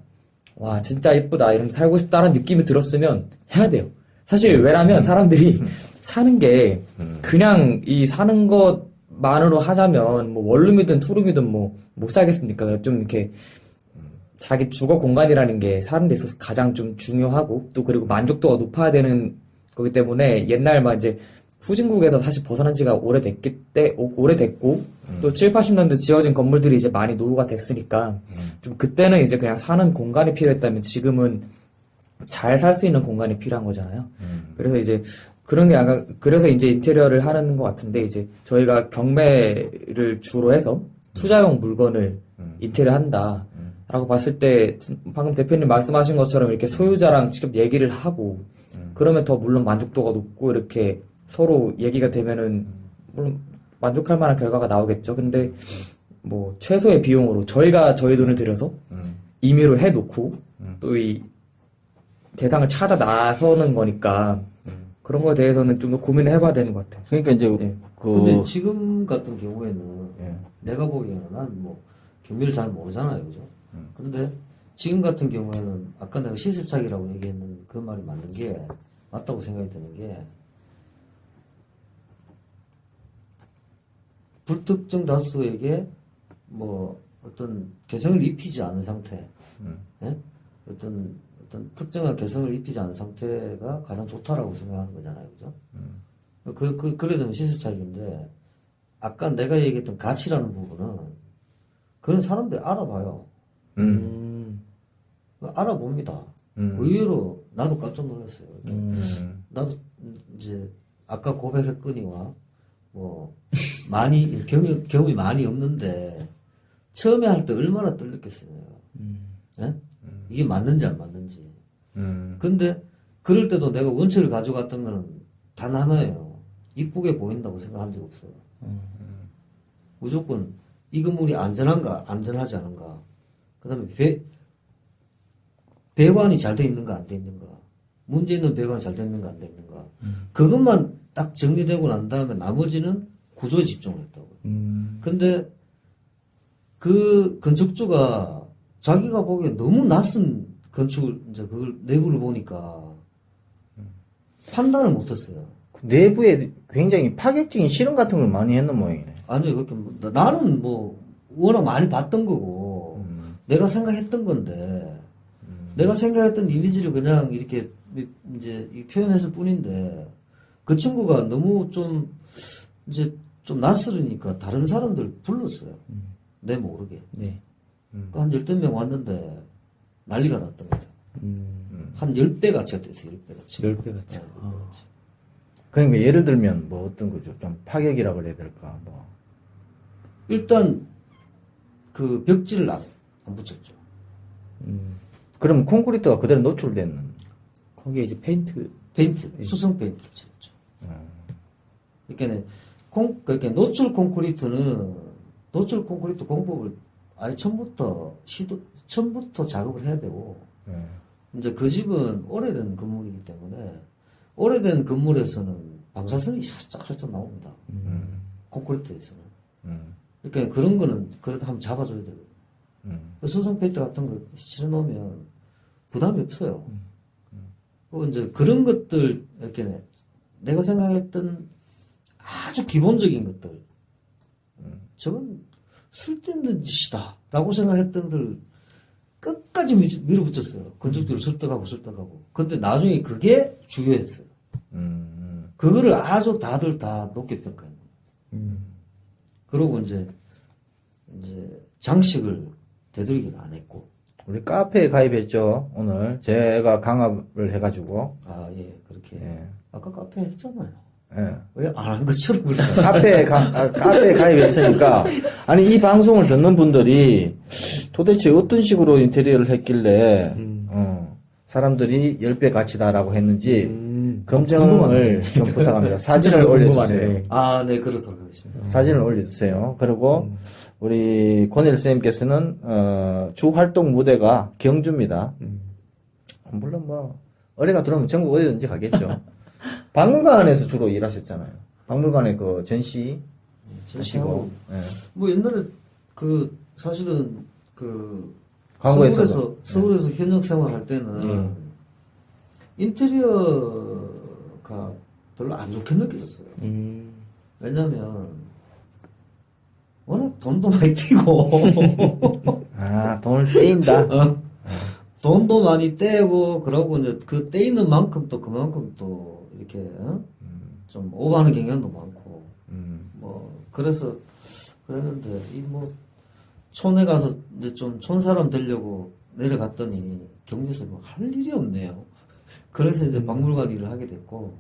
와, 진짜 예쁘다. 이런 데 살고 싶다는 느낌이 들었으면 해야 돼요. 사실 왜냐면 사람들이 사는 게 그냥 이 사는 것만으로 하자면 원룸이든 투룸이든 못 살겠습니까? 좀 이렇게 자기 주거 공간이라는 게 사는 데 있어서 가장 좀 중요하고 또 그리고 만족도가 높아야 되는 거기 때문에 옛날 이제 후진국에서 사실 벗어난 지가 오래됐고 또 7, 80년대 지어진 건물들이 이제 많이 노후가 됐으니까 좀 그때는 이제 그냥 사는 공간이 필요했다면 지금은 잘 살 수 있는 공간이 필요한 거잖아요. 그래서 이제 그런 게 그래서 이제 인테리어를 하는 것 같은데 이제 저희가 경매를 주로 해서 투자용 물건을 인테리어 한다. 라고 봤을 때 방금 대표님 말씀하신 것처럼 이렇게 소유자랑 직접 얘기를 하고 그러면 더 물론 만족도가 높고 이렇게 서로 얘기가 되면은 물론 만족할 만한 결과가 나오겠죠. 근데 최소의 비용으로 저희가 저희 돈을 들여서 임의로 해놓고 또 이 대상을 찾아 나서는 거니까 그런 거에 대해서는 좀 더 고민을 해봐야 되는 것 같아요. 그러니까 이제 근데 지금 같은 경우에는 내가 보기에는 난 경비를 잘 모르잖아요, 그죠? 근데 지금 같은 경우에는 아까 내가 시세차익이라고 얘기했는 그 말이 맞는 게 맞다고 생각이 드는 게 불특정 다수에게 어떤 개성을 입히지 않은 상태, 예? 어떤 어떤 특정한 개성을 입히지 않은 상태가 가장 좋다라고 생각하는 거잖아요. 그죠? 그래 되면 시세 차익인데, 아까 내가 얘기했던 가치라는 부분은, 그런 사람들이 알아봐요. 알아봅니다. 의외로 나도 깜짝 놀랐어요. 이렇게. 나도 이제 아까 고백했거니와 뭐 많이 경험이 많이 없는데 처음에 할 때 얼마나 떨렸겠어요. 예? 이게 맞는지 안 맞는지. 근데 그럴 때도 내가 원칙을 가져갔던 거는 단 하나예요. 이쁘게 보인다고 생각한 적 없어요. 무조건 이 건물이 안전한가 안전하지 않은가. 그다음에 배관이 잘 돼 있는가 안 돼 있는가. 문제 있는 배관이 잘 돼 있는가 안 돼 있는가. 그것만 딱 정리되고 난 다음에 나머지는 구조에 집중을 했다고요. 근데 그 건축주가 자기가 보기에 너무 낯선 건축을 이제 그걸 내부를 보니까 판단을 못했어요. 내부에 굉장히 파격적인 실험 같은 걸 많이 했는 모양이네. 아니요, 그렇게 나는 뭐 워낙 많이 봤던 거고 내가 생각했던 건데 내가 생각했던 이미지를 그냥 이렇게 이제 표현했을 뿐인데 그 친구가 너무 좀 이제 좀 낯설으니까 다른 사람들 불렀어요. 내 모르게. 네. 그러니까 한 12명 왔는데 난리가 났던 거예요. 한 10배 가치가 됐어요. 10배 가치. 10배 같이. 그러니까 예를 들면 뭐 어떤 거죠? 좀 파격이라고 해야 될까? 뭐. 일단 그 벽지를 안 붙였죠. 그럼 콘크리트가 그대로 노출되는. 거기에 이제 페인트. 수성 페인트를 칠했죠. 그러니까 노출 콘크리트 공법을 아예 처음부터 작업을 해야 되고, 이제 그 집은 오래된 건물이기 때문에, 오래된 건물에서는 방사선이 살짝 나옵니다. 콘크리트에서는. 그러니까 그런 거는 그래도 한번 잡아줘야 되거든요. 수성 페인트 같은 거 칠해놓으면 부담이 없어요. 그리고 이제 그런 것들, 이렇게 내가 생각했던 아주 기본적인 것들, 저건 쓸데없는 짓이다 라고 생각했던 걸 끝까지 밀어붙였어요. 건축주를 설득하고. 근데 나중에 그게 주요했어요. 그거를 아주 다들 다 높게 평가했는 거예요. 그러고 이제 장식을 되도록이면 안 했고. 우리 카페에 가입했죠, 오늘. 제가 강압을 해가지고. 아, 예, 그렇게. 예. 아까 카페 했잖아요. 예. 왜 안 한 것처럼 그러죠? 카페에 가입했으니까. 아니, 이 방송을 듣는 분들이 도대체 어떤 식으로 인테리어를 했길래, 사람들이 10배 가치다라고 했는지, 검증을 좀 부탁합니다. 사진을 올려주세요. 아, 네, 그렇도록 하겠습니다. 사진을 올려주세요. 그리고, 우리 권일쌤께서는, 주 활동 무대가 경주입니다. 물론 뭐, 의뢰가 들어오면 전국 어디든지 가겠죠. 박물관에서 주로 일하셨잖아요. 박물관에 그 전시 하시고. 예. 뭐 옛날에 사실은 광고에서도. 서울에서 현역 생활할 때는 인테리어가 별로 안 좋게 느껴졌어요. 왜냐면 워낙 돈도 많이 띄고 아, 돈을 떼인다. 돈도 많이 떼고 그러고 이제 그 떼이는 만큼 또 그만큼 또 이렇게 좀 오버하는 경향도 많고 뭐 그래서 그랬는데 이 뭐 촌에 가서 이제 좀 촌 사람 되려고 내려갔더니 경주에서 뭐 할 일이 없네요. 그래서 이제 박물관 일을 하게 됐고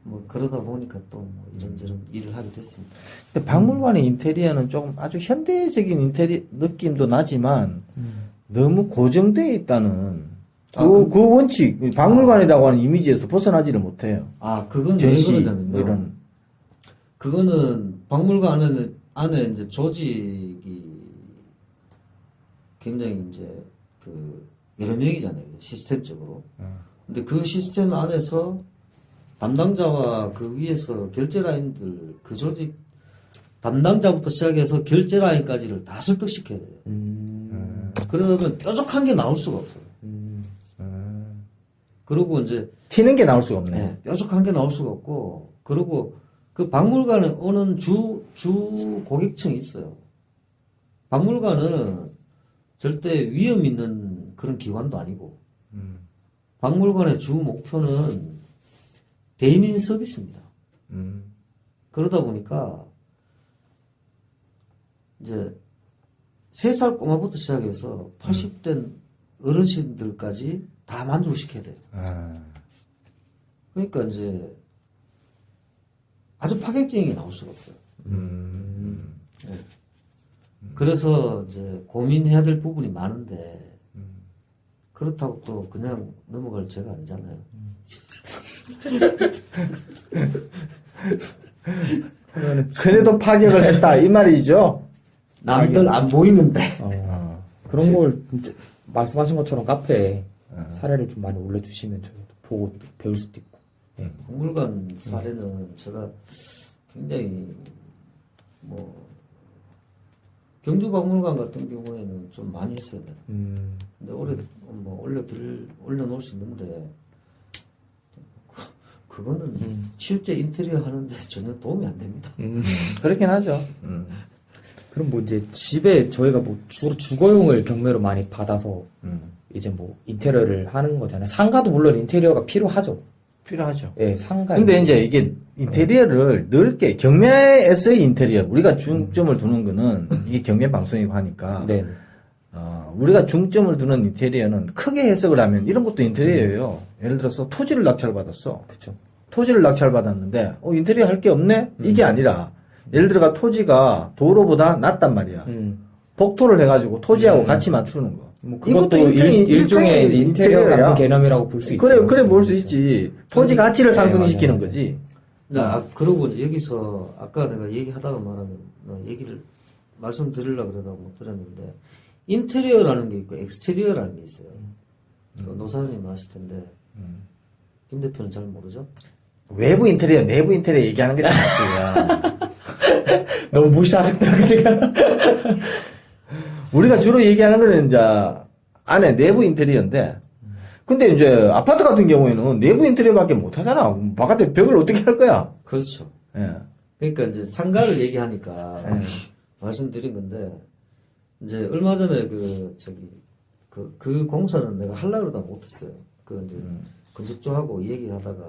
뭐 그러다 보니까 또 뭐 이런저런 일을 하게 됐습니다. 근데 박물관의 인테리어는 조금 아주 현대적인 인테리어 느낌도 나지만 너무 고정되어 있다는 그 원칙, 박물관이라고 하는 이미지에서 벗어나지를 못해요. 아, 그건 왜 전시, 그러냐면요. 뭐 이런. 그거는 박물관 안에 이제 조직이 굉장히 이제 여러 명이잖아요. 시스템적으로. 근데 그 시스템 안에서 담당자와 그 위에서 결제 라인들, 그 조직 담당자부터 시작해서 결제 라인까지를 다 설득시켜야 돼요. 그러다 보면 뾰족한 게 나올 수가 없어요. 그리고 이제 튀는 게 나올 수가 없네. 네, 뾰족한 게 나올 수가 없고, 그리고 그 박물관에 오는 주 고객층이 있어요. 박물관은 절대 위험 있는 그런 기관도 아니고, 박물관의 주 목표는 대민 서비스입니다. 그러다 보니까 이제 3살 꼬마부터 시작해서 80된 어르신들까지 다 만족시켜야 돼요. 그러니까 이제 아주 파격적인 게 나올 수가 없어요. 네. 그래서 이제 고민해야 될 부분이 많은데 그렇다고 또 그냥 넘어갈 죄가 아니잖아요. 그래도 파격을 했다 이 말이죠. 남들 안 보이는데. 그런 걸 진짜 말씀하신 것처럼 카페에 사례를 좀 많이 올려주시면 저희도 보고 또 배울 수도 있고. 네. 박물관 사례는 제가 굉장히 뭐 경주박물관 같은 경우에는 좀 많이 했어요. 근데 올려놓을 수 있는데 그거는 실제 인테리어 하는데 전혀 도움이 안 됩니다. 그렇긴 하죠. 그럼 뭐 이제 집에 저희가 뭐 주로 주거용을 경매로 많이 받아서 이제 뭐 인테리어를 하는 거잖아요. 상가도 물론 인테리어가 필요하죠. 필요하죠. 예, 상가. 근데 이제 이게 인테리어를 넓게 경매에서의 인테리어 우리가 중점을 두는 거는 이게 경매 방송이고 하니까 네. 우리가 중점을 두는 인테리어는 크게 해석을 하면 이런 것도 인테리어예요. 예를 들어서 토지를 낙찰받았어. 그렇죠. 토지를 낙찰받았는데 인테리어 할 게 없네? 이게 아니라 예를 들어가 토지가 도로보다 낮단 말이야. 복토를 해가지고 토지하고 같이 맞추는 거. 뭐 그것도 일종의 이제 인테리어 같은 개념이라고 볼 수 있죠. 그래 볼 수 있지. 토지 가치를 상승시키는 맞아요. 거지. 그러고 이제 여기서 아까 내가 얘기하다가 말하는 얘기를 말씀드리려고 그러다가 못 드렸는데 인테리어라는 게 있고 엑스테리어라는 게 있어요. 그 노사장님 아실 텐데 김 대표는 잘 모르죠? 외부 인테리어, 내부 인테리어 얘기하는 게 자식이야. 너무 무시하셨다, 제가. 우리가 주로 얘기하는 거는 이제 안에 내부 인테리어인데, 근데 이제 아파트 같은 경우에는 내부 인테리어밖에 못 하잖아. 바깥에 벽을 어떻게 할 거야? 그렇죠. 예. 그러니까 이제 상가를 얘기하니까 말씀드린 건데 이제 얼마 전에 그 공사는 내가 하려고 그러다 못했어요. 그 이제 건축주하고 얘기를 하다가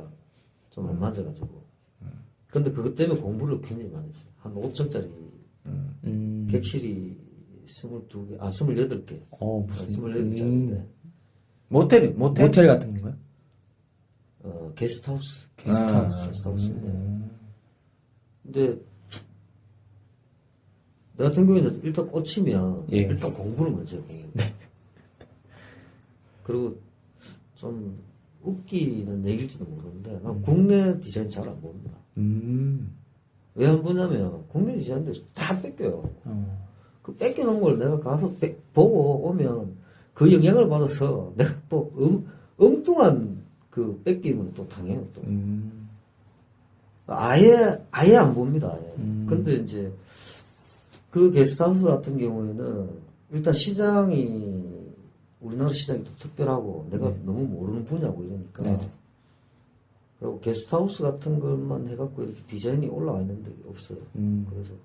좀 안 맞아가지고. 근데 그것 때문에 공부를 굉장히 많이 했어요. 한 5층짜리 객실이 22개, 28개. 무슨 28개짜리인데. 모텔? 모텔 같은 건가요? 게스트하우스. 게스트하우스. 근데 나 같은 경우에는 일단 꽂히면 예. 일단 공부를 먼저 해요. 그리고 좀 웃기는 얘기일지도 모르는데 난 국내 디자인 잘 안 봅니다. 왜 안 보냐면 국내 디자인들 다 뺏겨요. 그 뺏겨놓은 걸 내가 가서 보고 오면 그 영향을 받아서 내가 또 엉뚱한 그 뺏김을 또 당해요. 또 아예 안 봅니다. 아예. 근데 이제 그 게스트하우스 같은 경우에는 일단 시장이 우리나라 시장이 또 특별하고 내가 너무 모르는 분야고 이러니까 네. 그리고 게스트하우스 같은 것만 해갖고 이렇게 디자인이 올라와 있는 데 없어요. 그래서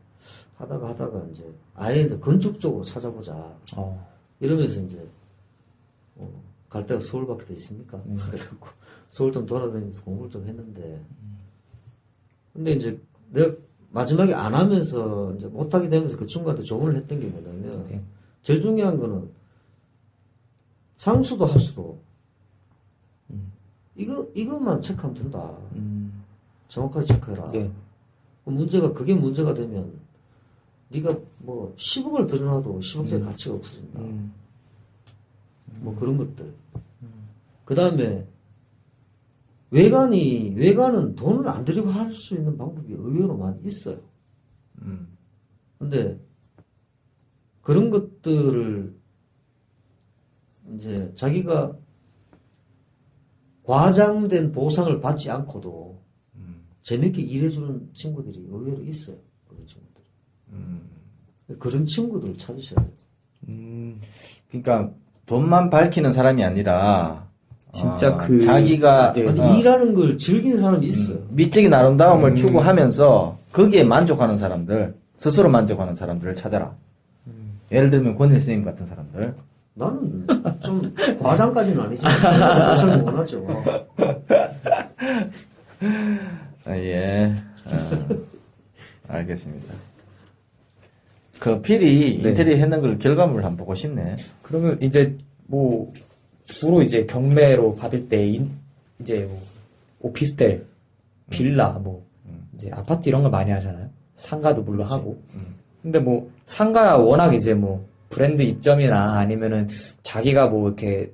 하다가 이제 아예 이제 건축 쪽으로 찾아보자 이러면서 이제 갈 데가 서울밖에 더 있습니까? 그래갖고 서울 좀 돌아다니면서 공부를 좀 했는데 근데 이제 내가 마지막에 안 하면서 이제 못하게 되면서 그 친구한테 조언을 했던 게 뭐냐면 제일 중요한 거는 상수도 하수도 이것만 체크하면 된다. 정확하게 체크해라. 네. 그게 문제가 되면 네가 뭐 10억을 들여놔도 10억짜리 가치가 없어진다. 뭐 그런 것들. 그 다음에 외관은 돈을 안 들이고 할 수 있는 방법이 의외로 많이 있어요. 근데 그런 것들을 이제 자기가 과장된 보상을 받지 않고도 재밌게 일해주는 친구들이 의외로 있어요. 그런 친구들. 그런 친구들을 찾으셔야 돼요. 그러니까 돈만 밝히는 사람이 아니라 진짜 자기가 일하는 걸 즐기는 사람이 있어요. 미적인 아름다움을 추구하면서 거기에 만족하는 사람들, 스스로 만족하는 사람들을 찾아라. 예를 들면 권일 선생님 같은 사람들. 나는 좀 과장까지는 아니지만 모셔는 원하죠. 예. 알겠습니다. 그 필이 네. 인테리어 했는 걸 결과물을 한번 보고 싶네. 그러면 이제 뭐 주로 이제 경매로 받을 때 이제 뭐 오피스텔, 빌라, 뭐 이제 아파트 이런 걸 많이 하잖아요. 상가도 물론 하고. 근데 뭐 상가야 워낙 이제 뭐 브랜드 입점이나 아니면은 자기가 뭐 이렇게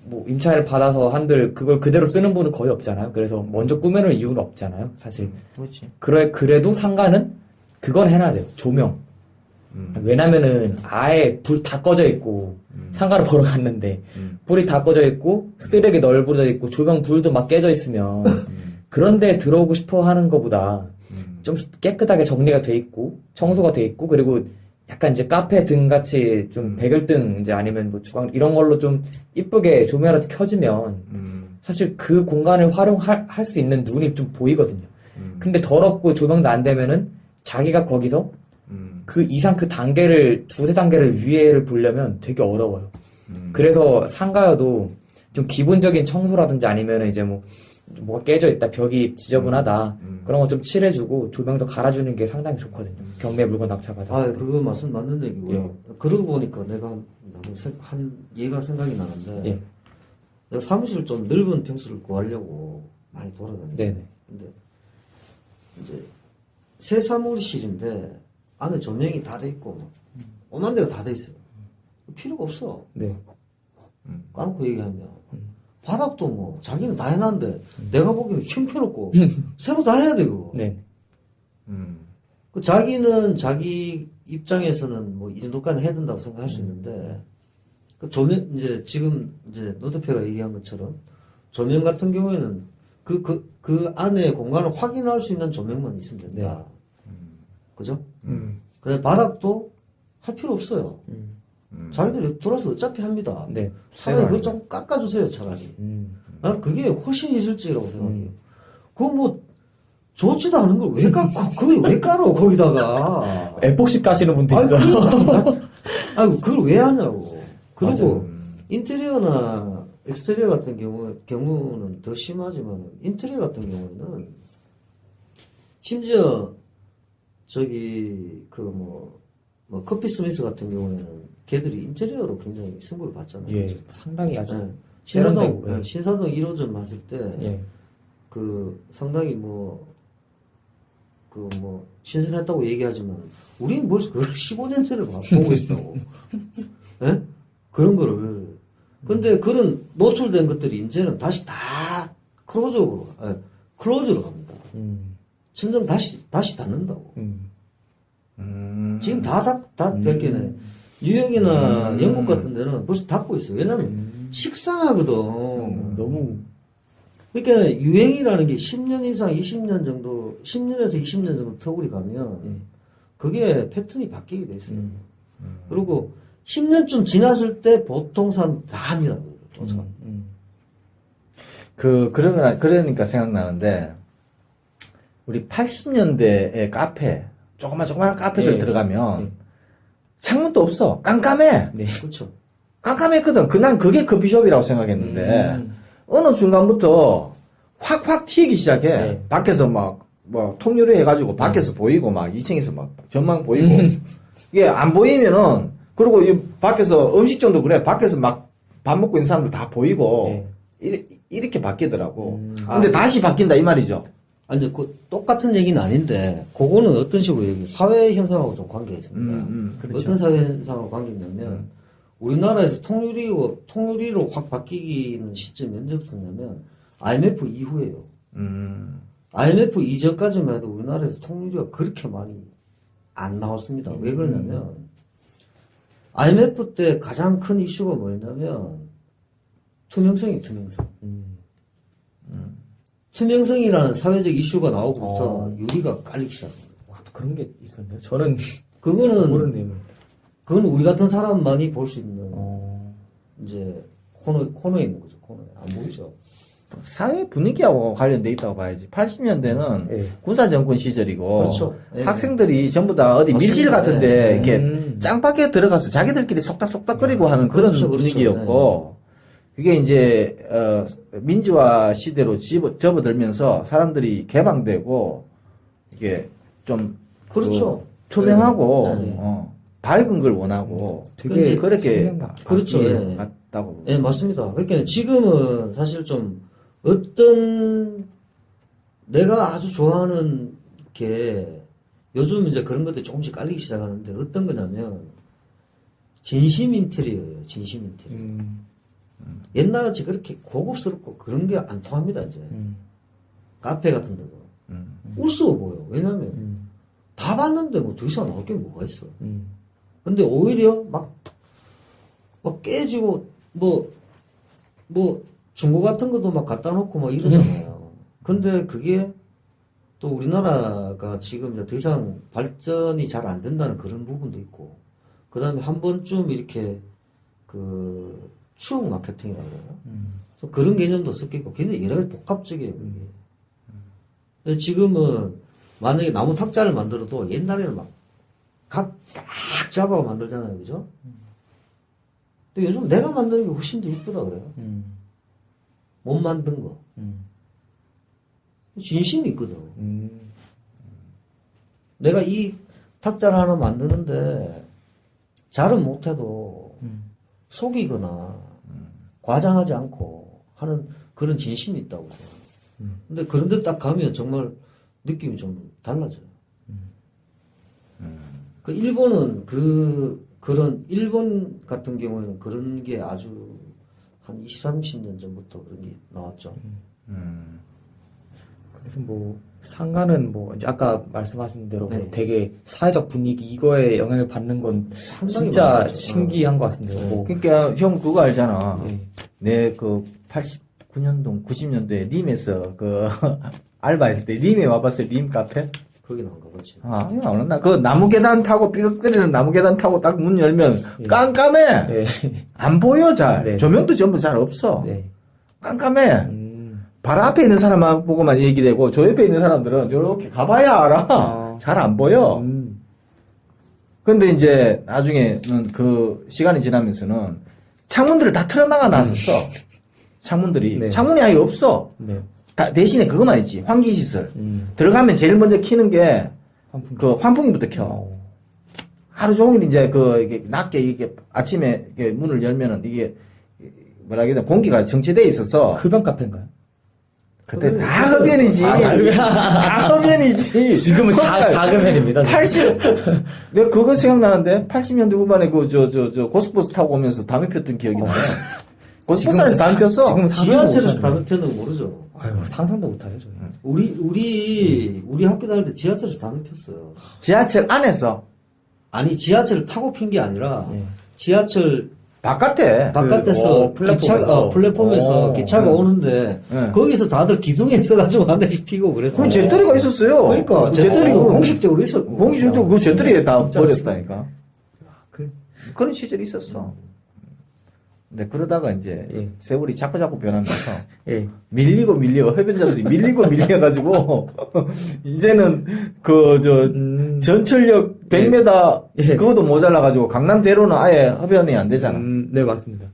뭐 임차를 받아서 한들 그걸 그대로 쓰는 분은 거의 없잖아요. 그래서 먼저 꾸며놓을 이유는 없잖아요. 사실. 그렇지. 그래도 상가는 그건 해놔야 돼요. 조명. 왜냐면은 아예 불 다 꺼져 있고 상가를 보러 갔는데 불이 다 꺼져 있고 쓰레기 널브러져 있고 조명 불도 막 깨져 있으면 그런데 들어오고 싶어 하는 것보다 좀 깨끗하게 정리가 돼 있고 청소가 돼 있고 그리고 약간 이제 카페 등 같이 좀 백열등 이제 아니면 뭐 주방 이런 걸로 좀 이쁘게 조명이라도 켜지면 사실 그 공간을 활용할 수 있는 눈이 좀 보이거든요. 근데 더럽고 조명도 안 되면은 자기가 거기서 그 이상 그 단계를 두세 단계를 위에를 보려면 되게 어려워요. 그래서 상가여도 좀 기본적인 청소라든지 아니면 이제 뭐 뭐가 깨져 있다, 벽이 지저분하다 그런 거 좀 칠해주고 조명도 갈아주는 게 상당히 좋거든요. 경매 물건 낙찰받아서. 아, 그거 말씀 맞는 얘기고요. 그러고 보니까 내가 한 예가 생각이 나는데 예. 내가 사무실 좀 넓은 평수를 구하려고 많이 돌아다녔어요. 네네. 근데 이제 새 사무실인데 안에 조명이 다 돼 있고 오만 대가 다 돼 있어요. 필요가 없어. 네. 까놓고 얘기하면 바닥도 뭐 자기는 다 해놨는데 내가 보기에는 형편없고 새로 다 해야 돼 그거. 네. 그 자기는 자기 입장에서는 뭐 이 정도까지 해야 된다고 생각할 수 있는데 그 조명 이제 지금 이제 노 대표가 얘기한 것처럼 조명 같은 경우에는 그 안에 공간을 확인할 수 있는 조명만 있으면 된다. 그죠? 그래 바닥도 할 필요 없어요. 자기들이 들어서 어차피 합니다. 네. 차라리 그걸 좀 깎아주세요, 차라리. 나는 그게 훨씬 있을지라고 생각해요. 그거 뭐, 좋지도 않은 걸 왜 깎고, 그걸 왜 깔어, 거기다가. 에폭시 까시는 분도 아니, 있어요. 아니, 그걸 왜 하냐고. 그리고, 맞아요. 인테리어나 엑스테리어 같은 경우는 더 심하지만, 인테리어 같은 경우에는, 심지어, 커피 스미스 같은 경우에는, 걔들이 인테리어로 굉장히 승부를 봤잖아요. 예, 상당히 아주 네. 세련되고, 예. 신사동 1호점 봤을 때, 예. 상당히 신선했다고 얘기하지만, 우리는 벌써 그걸 15년 전에 보고 있다고. 예? 그런 거를. 근데 그런 노출된 것들이 이제는 다시 다 클로즈로 갑니다. 천장 다시 닫는다고. 지금 다 됐겠네. 뉴욕이나 영국 같은 데는 벌써 닫고 있어요. 왜냐면 식상하거든. 너무 그러니까 유행이라는 게 10년 이상, 20년 정도, 10년에서 20년 정도 터울이 가면 그게 패턴이 바뀌게 돼 있어요. 그리고 10년쯤 지났을 때 보통 사람 다 합니다. 쫓아가. 그러니까 생각나는데, 우리 80년대의 카페, 조그만 카페들 예. 들어가면, 창문도 없어. 깜깜해. 네. 그렇죠. 깜깜했거든. 난 그게 커피숍이라고 생각했는데, 어느 순간부터 확 튀기 시작해. 네. 밖에서 통유리 해가지고 밖에서 보이고, 2층에서 전망 보이고. 이게 안 보이면은, 그리고 이 밖에서 음식점도 그래. 밖에서 밥 먹고 있는 사람들 다 보이고, 이렇게 바뀌더라고. 근데 다시 바뀐다, 이 말이죠. 아니, 똑같은 얘기는 아닌데, 그거는 어떤 식으로 사회 현상하고 좀 관계가 있습니다. 그렇죠. 어떤 사회 현상하고 관계가 있냐면, 우리나라에서 통유리로 확 바뀌는 시점이 언제부터냐면, IMF 이후에요. IMF 이전까지만 해도 우리나라에서 통유리가 그렇게 많이 안 나왔습니다. 왜 그러냐면, IMF 때 가장 큰 이슈가 뭐였냐면, 투명성이 투명성. 투명성이라는 사회적 이슈가 나오고부터 유리가 깔리기 시작합니다. 와, 또 그런 게 있었네요. 저는 그거는 내용. 그건 우리 같은 사람만이 볼 수 있는 이제 코너에 있는 거죠. 코너에 안 보이죠. 사회 분위기하고 관련돼 있다고 봐야지. 80년대는 예. 군사정권 시절이고 그렇죠. 예. 학생들이 전부 다 어디 맞습니다. 밀실 같은데 예. 이렇게 짱밖에 들어가서 자기들끼리 속닥속닥거리고 하는 그런 그렇죠, 그렇죠. 분위기였고 그게 이제 민주화 시대로 접어들면서 사람들이 개방되고 이게 좀 그렇죠. 투명하고 네. 밝은 걸 원하고 되게 그렇게 신기한 그렇죠. 바뀐 예. 것 같다고. 예, 맞습니다. 그러니까 지금은 사실 좀 어떤 내가 아주 좋아하는 게 요즘 이제 그런 것들이 조금씩 깔리기 시작하는데 어떤 거냐면 진심 인테리어예요. 진심 인테리어. 옛날같이 그렇게 고급스럽고 그런 게 안 통합니다, 이제. 카페 같은 데도. 우스워 보여. 왜냐면 다 봤는데 뭐 더 이상 나올 게 뭐가 있어. 근데 오히려 막 깨지고 뭐 중고 같은 것도 막 갖다 놓고 막 이러잖아요. 근데 그게 또 우리나라가 지금 이제 더 이상 발전이 잘 안 된다는 그런 부분도 있고, 그 다음에 한 번쯤 이렇게 그 추억 마케팅이라고 그러나? 좀 그런 개념도 섞이고, 굉장히 여러 가지 복합적이에요, 그게. 지금은 만약에 나무 탁자를 만들어도 옛날에는 막 각 잡아 만들잖아요, 그죠? 근데 요즘 내가 만드는 게 훨씬 더 이쁘다 그래요. 못 만든 거. 진심이 있거든. 내가 이 탁자를 하나 만드는데 잘은 못해도 속이거나 과장하지 않고 하는 그런 진심이 있다고 생각해요. 근데 그런 데 딱 가면 정말 느낌이 좀 달라져요. 그 일본은 그런 일본 같은 경우에는 그런 게 아주 한 20, 30년 전부터 그런 게 나왔죠. 그래서 뭐 상가는 뭐 이제 아까 말씀하신 대로 네. 뭐 되게 사회적 분위기 이거에 영향을 받는 건 상당히 진짜 많았죠. 신기한 것 같습니다. 뭐. 그러니까 형 그거 알잖아. 예. 내 그 89년도, 90년도에 림에서 그 알바했을 때 림에 와봤어요. 림 카페? 거기는 안 가보지. 아, 이거 안 왔나? 그 나무 계단 타고 삐걱거리는 나무 계단 타고 딱 문 열면 깜깜해. 예. 안 보여 잘. 네. 조명도 전부 잘 없어. 네. 깜깜해. 바로 앞에 있는 사람만 보고만 얘기되고 저 옆에 있는 사람들은 이렇게 가봐야 알아. 잘 안 보여. 근데 이제 나중에는 그 시간이 지나면서는 창문들을 다 틀어막아 놨었어. 창문들이. 네. 창문이 아예 없어. 네. 대신에 그거만 있지. 환기시설. 들어가면 제일 먼저 키는 게 그 환풍기부터 켜. 하루 종일 이제 이게 낮게 이게 아침에 이게 문을 열면은 이게 뭐라 해야 되나 공기가 정체돼 있어서 흡연 카페인가요? 그때 다 흡연이지. 다 흡연이지. 지금은 다 흡연입니다. 80, 내가 그거 생각나는데, 80년대 후반에 고속버스 타고 오면서 담배 폈던 기억이 나요. 고속버스에서 담배 폈어. 지금 지하철에서 담배 피우는 거 모르죠. 아유, 상상도 못하죠, 저는. 우리 학교 다닐 때 지하철에서 담배 폈어요. 지하철 안에서, 아니, 지하철을 타고 핀 게 아니라, 예. 지하철 바깥에. 바깥에서 플랫폼에서. 플랫폼에서 기차가 오는데, 네. 거기서 다들 기둥에 있어가지고 한 대씩 피고 그랬어요. 그 재떨이가 있었어요. 그러니까, 재떨이가 공식적으로 있었고. 공식적으로 그 재떨이에 다 진짜 버렸다니까. 그, 그런 시절이 있었어. 근데 그러다가 이제 예. 세월이 자꾸 변하면서 예. 밀리고 흡연자들이 밀리고 밀려가지고 이제는 전철역 100m 예. 그것도 모자라가지고 강남대로는 아예 흡연이 안 되잖아. 네, 맞습니다.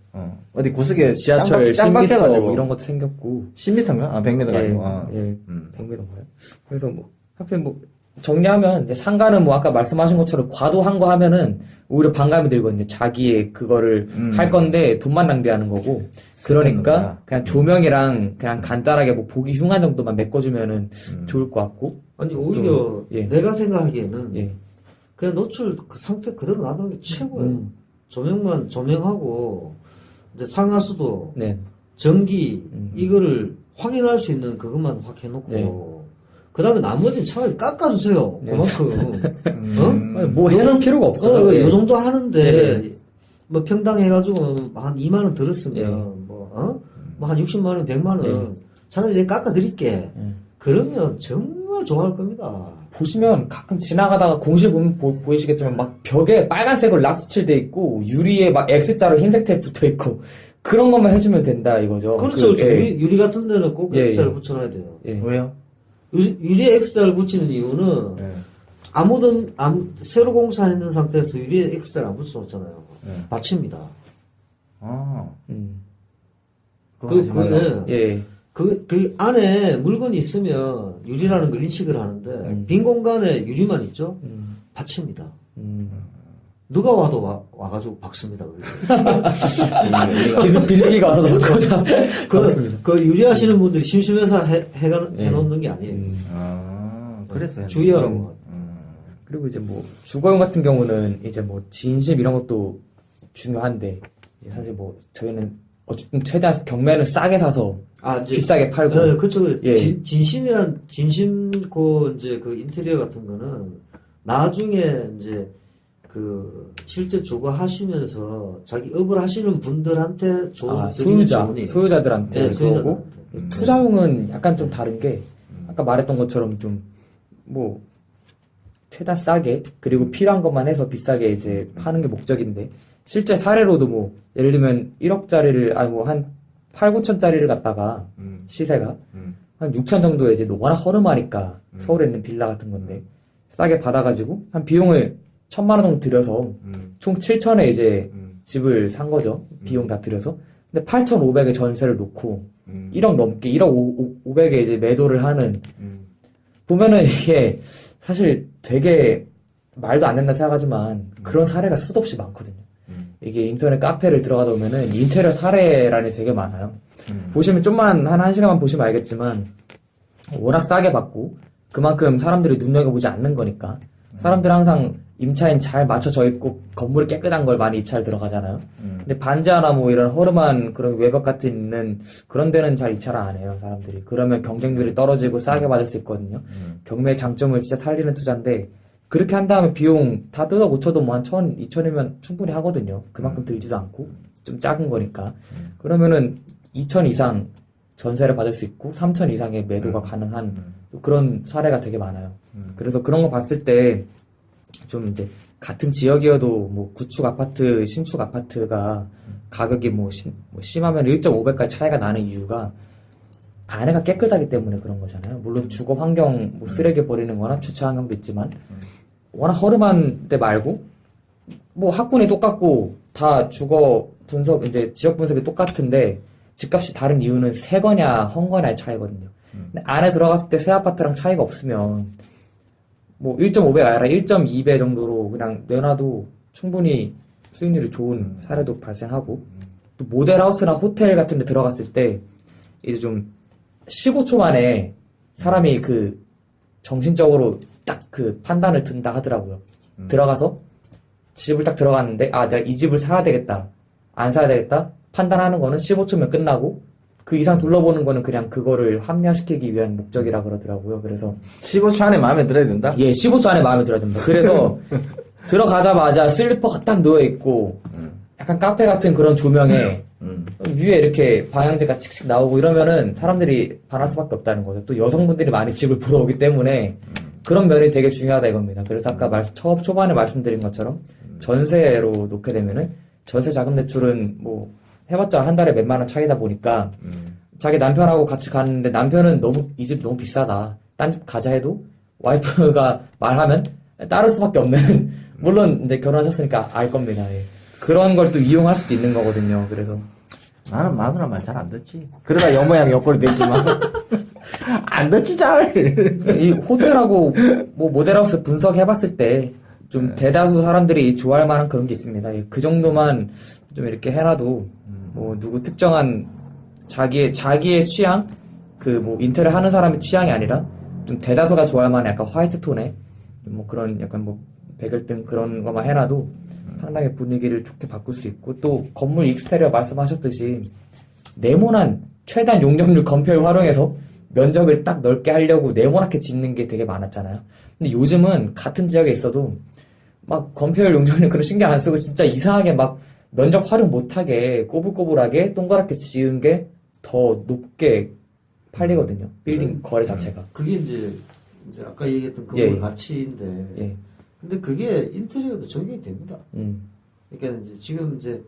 어디 구석에 지하철 짱 10m 박혀가지고 뭐 이런 것도 생겼고. 10m인가? 아 100m 예, 가지고. 아. 예, 100m인가요? 그래서 뭐, 하필 뭐, 정리하면, 이제 상가는 뭐, 아까 말씀하신 것처럼 과도한 거 하면은, 오히려 반감이 들거든요. 자기의 그거를 할 건데, 돈만 낭비하는 거고. 그러니까, 거야. 그냥 조명이랑, 그냥 간단하게 뭐, 보기 흉한 정도만 메꿔주면은 좋을 것 같고. 아니, 오히려 예. 내가 생각하기에는, 예. 그냥 노출 그 상태 그대로 놔두는 게 최고예요. 조명하고, 이제 상하수도, 네. 전기, 이거를 확인할 수 있는 그것만 확 해놓고, 네. 그 다음에 나머지는 차라리 깎아주세요. 네. 그만큼. 어? 뭐 해놓을 필요가 없어요. 요 정도 하는데, 네. 뭐 평당해가지고 한 2만원 들었으면, 예. 뭐 한 60만원, 100만원, 차라리 내가 깎아드릴게. 예. 그러면 정말 좋아할 겁니다. 보시면 가끔 지나가다가 공실 보면 보이시겠지만 막 벽에 빨간색으로 락스칠돼 있고 유리에 막 X자로 흰색 테이프 붙어 있고 그런 것만 해주면 된다 이거죠. 그렇죠. 예. 유리 같은 데는 꼭 예, X자를 예. 붙여놔야 돼요. 예. 왜요? 유리에 X자를 붙이는 이유는 네. 새로 공사했는 상태에서 유리에 X자를 안 붙여놓잖아요. 네. 받칩니다. 아, 그 예. 안에 물건이 있으면 유리라는 걸 인식을 하는데 빈 공간에 유리만 있죠? 받칩니다. 누가 와도 와가지고 박습니다. 계속 비둘기가 와서 넣고 그 유리하시는 분들이 심심해서 해놓는 게 아니에요. 그랬어요. 주의하라는 것. 그리고 이제 뭐 주거용 같은 경우는 이제 뭐 진심 이런 것도 중요한데 사실 뭐 저희는 어쨌든 최대한 경매는 싸게 사서 이제 비싸게 팔고. 네, 그렇죠. 예. 진심 이제 그 인테리어 같은 거는 나중에 이제 그 실제 주거하시면서 자기 업을 하시는 분들한테 좋은 소유자들한테 네, 그거고 소유자들한테. 투자용은 약간 좀 다른 게 아까 말했던 것처럼 좀 뭐 최대한 싸게 그리고 필요한 것만 해서 비싸게 이제 파는 게 목적인데 실제 사례로도 뭐 예를 들면 1억짜리를 뭐 한 8, 9천짜리를 갖다가 시세가 한 6천 정도에 이제 워낙 허름하니까 서울에 있는 빌라 같은 건데 싸게 받아가지고 한 비용을 1,000만 원 정도 들여서 총 7천에 이제 집을 산 거죠. 비용 다 들여서. 근데 8,500에 전세를 놓고 1억 넘게 1억 500에 이제 매도를 하는 보면은 이게 사실 되게 말도 안 된다 생각하지만 그런 사례가 수도 없이 많거든요. 이게 인터넷 카페를 들어가다 보면은 인테리어 사례란이 되게 많아요. 보시면 좀만 한 1시간만 보시면 알겠지만 워낙 싸게 받고 그만큼 사람들이 눈여겨보지 않는 거니까 사람들은 항상 임차인 잘 맞춰져 있고 건물이 깨끗한 걸 많이 입찰 들어가잖아요. 근데 반지하나 뭐 이런 허름한 그런 외벽 같은 있는 그런 데는 잘 입찰 안 해요, 사람들이. 그러면 경쟁률이 떨어지고 싸게 받을 수 있거든요. 경매의 장점을 진짜 살리는 투자인데 그렇게 한 다음에 비용 다 뜯어 고쳐도 뭐 한 1,000, 2,000이면 충분히 하거든요. 그만큼 들지도 않고 좀 작은 거니까. 그러면은 2,000 이상 전세를 받을 수 있고 3,000 이상의 매도가 가능한 그런 사례가 되게 많아요. 그래서 그런 거 봤을 때 좀 이제 같은 지역이어도 뭐 구축 아파트, 신축 아파트가 가격이 뭐 심하면 1.5배까지 차이가 나는 이유가 안에가 깨끗하기 때문에 그런 거잖아요. 물론 주거 환경, 뭐 쓰레기 버리는 거나 주차 환경도 있지만 워낙 허름한 데 말고 뭐 학군이 똑같고 다 주거 분석, 이제 지역 분석이 똑같은데 집값이 다른 이유는 새 거냐 헌 거냐의 차이거든요. 근데 안에 들어갔을 때 새 아파트랑 차이가 없으면 뭐 1.5배 아니라 1.2배 정도로 그냥 내놔도 충분히 수익률이 좋은 사례도 발생하고 또 모델하우스나 호텔 같은 데 들어갔을 때 이제 좀 15초 만에 사람이 그 정신적으로 딱 그 판단을 든다 하더라고요. 들어가서 집을 딱 들어갔는데 내가 이 집을 사야 되겠다 안 사야 되겠다 판단하는 거는 15초면 끝나고 그 이상 둘러보는 거는 그냥 그거를 합리화시키기 위한 목적이라 그러더라고요. 그래서 15초 안에 마음에 들어야 된다? 예, 15초 안에 마음에 들어야 됩니다. 그래서 들어가자마자 슬리퍼가 딱 누워있고 약간 카페 같은 그런 조명에 위에 이렇게 방향제가 칙칙 나오고 이러면은 사람들이 반할 수밖에 없다는 거죠. 또 여성분들이 많이 집을 보러 오기 때문에 그런 면이 되게 중요하다 이겁니다. 그래서 아까 초반에 말씀드린 것처럼 전세로 놓게 되면은 전세 자금 대출은 뭐 해봤자 한 달에 몇만 원 차이다 보니까 자기 남편하고 같이 갔는데 남편은 이 집 너무 비싸다. 딴 집 가자 해도 와이프가 말하면 따를 수밖에 없는 물론 이제 결혼하셨으니까 알 겁니다. 예. 그런 걸 또 이용할 수도 있는 거거든요. 그래서 나는 마누라 말 잘 안 듣지. 그러다 여모양 여꼴이 됐지만 안 듣지 잘. 이 호텔하고 뭐 모델하우스 분석해봤을 때 좀 대다수 사람들이 좋아할 만한 그런 게 있습니다. 예. 그 정도만 좀 이렇게 해놔도 뭐 누구 특정한 자기의 취향 그 뭐 인테리어 하는 사람의 취향이 아니라 좀 대다수가 좋아할 만한 약간 화이트 톤의 뭐 그런 약간 뭐 백열등 그런 거만 해놔도 상당히 분위기를 좋게 바꿀 수 있고 또 건물 익스테리어 말씀하셨듯이 네모난 최대한 용적률 건폐율 활용해서 면적을 딱 넓게 하려고 네모나게 짓는 게 되게 많았잖아요. 근데 요즘은 같은 지역에 있어도 막 건폐율 용적률 그런 신경 안 쓰고 진짜 이상하게 막 면적 활용 못하게 꼬불꼬불하게 동그랗게 지은 게 더 높게 팔리거든요. 빌딩 거래 자체가. 그게 이제 이제 아까 얘기했던 건물 예. 가치인데, 예. 근데 그게 인테리어도 적용이 됩니다. 음. 그러니까 이제 지금 이제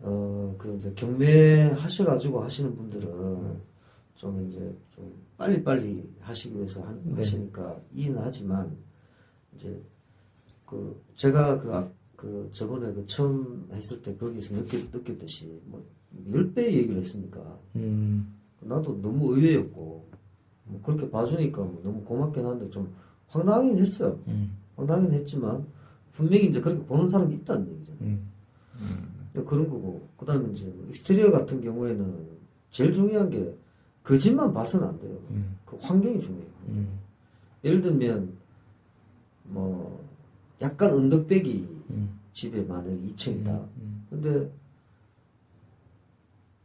그 이제 경매 하셔가지고 하시는 분들은 좀 이제 좀 빨리빨리 하시기 위해서 네. 하시니까 이해는 하지만 이제 그 제가 그 저번에 그 처음 했을 때 거기서 느꼈듯이 뭐 10배 얘기를 했으니까 나도 너무 의외였고 뭐 그렇게 봐주니까 뭐 너무 고맙긴 한데 좀 황당하긴 했어요. 황당하긴 했지만 분명히 이제 그렇게 보는 사람이 있다는 얘기잖아요. 그런 거고 그다음에 이제 뭐 익스테리어 같은 경우에는 제일 중요한 게 그 집만 봐서는 안 돼요. 그 환경이 중요해요. 예를 들면 뭐 약간 언덕배기 집에 만약에 2층이다. 근데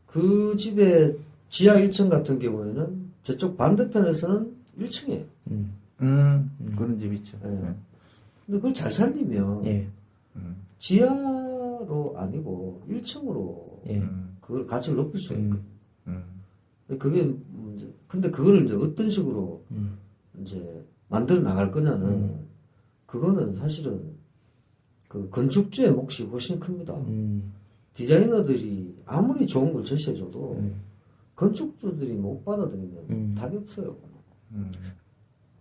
그 집의 지하 1층 같은 경우에는 저쪽 반대편에서는 1층이에요. 그런 집 있죠. 예. 네. 근데 그걸 잘 살리면 예. 지하로 아니고 1층으로 예. 그걸 가치를 높일 수 있거든요. 음. 그게 문제. 근데 그거를 이제 어떤 식으로 이제 만들어 나갈 거냐는 그거는 사실은 그 건축주의 몫이 훨씬 큽니다. 디자이너들이 아무리 좋은 걸 제시해줘도 건축주들이 못 받아들이면 답이 없어요.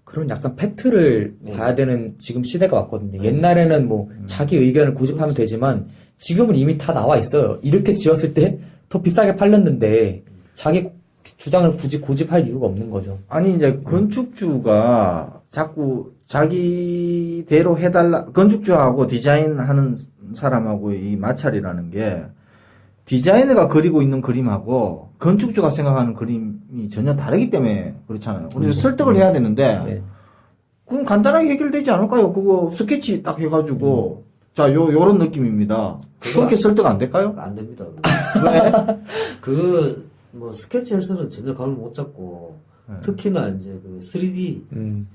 그런 약간 팩트를 네. 봐야 되는 지금 시대가 왔거든요. 옛날에는 뭐 자기 의견을 고집하면 되지만 지금은 이미 다 나와 있어요. 이렇게 지었을 때 더 비싸게 팔렸는데 자기 주장을 굳이 고집할 이유가 없는 거죠. 아니 이제 건축주가 자꾸 자기대로 해달라 건축주하고 디자인하는 사람하고 이 마찰이라는 게 디자이너가 그리고 있는 그림하고 건축주가 생각하는 그림이 전혀 다르기 때문에 그렇잖아요. 그래서 설득을 해야 되는데 네. 그럼 간단하게 해결되지 않을까요? 그거 스케치 딱 해가지고 자 요런 느낌입니다. 그렇게 설득 안 될까요? 안 됩니다. 왜? 뭐 스케치에서는 전혀 감을 못 잡고 특히나 이제 그 3D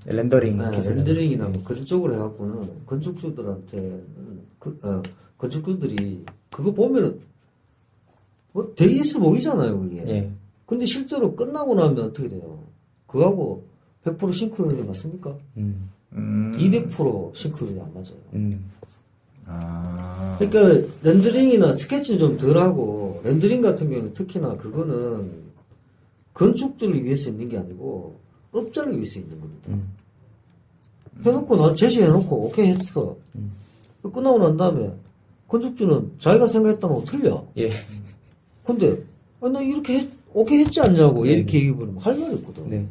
렌더링. 렌더링이나 뭐 그런 쪽으로 해갖고는 건축주들한테 건축주들이 그거 보면은 뭐 되게 있어 보이잖아요 그게. 예. 근데 실제로 끝나고 나면 어떻게 돼요? 그거하고 100% 싱크로율이 맞습니까? 200% 싱크로율이 안 맞아요. 아. 그러니까 렌더링이나 스케치는 좀 덜하고 렌더링 같은 경우는 특히나 그거는 건축주를 위해서 있는 게 아니고 업자를 위해서 있는 겁니다. 해놓고 나 제시해놓고 오케이 했어. 끝나고 난 다음에 건축주는 자기가 생각했던 거 틀려. 예. 근데 나 이렇게 오케이 했지 않냐고 이렇게 얘기해보면 할 말이 없거든. 네.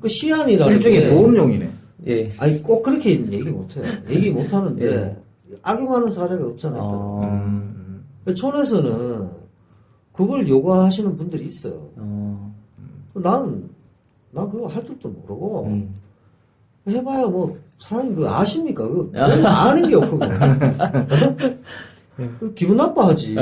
그 시안이라는 일종의 게 보험용이네. 예. 아니 꼭 그렇게 얘기 못해요. 얘기 못하는데 악용하는 사례가 없잖아요. 촌에서는 그걸 요구하시는 분들이 있어요. 난 그거 할 줄도 모르고 해봐야 뭐 사장님 그거 아십니까? 그거 아는 게 없고 기분 나빠하지.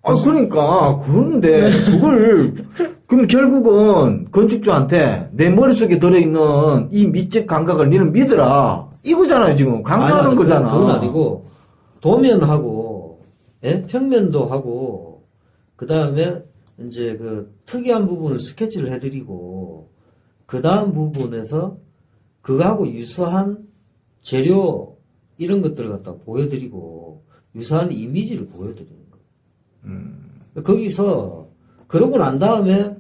그러니까 그런데 그걸 그럼 결국은 건축주한테 내 머릿속에 들어있는 이 미적 감각을 너는 믿어라 이거잖아요. 지금 강요하는 거잖아. 그건 아니고 도면하고 평면도 하고 그 다음에 이제 그 특이한 부분을 스케치를 해드리고 그 다음 부분에서 그거하고 유사한 재료 이런 것들을 갖다 보여드리고 유사한 이미지를 보여드리는 거예요. 거기서 그러고 난 다음에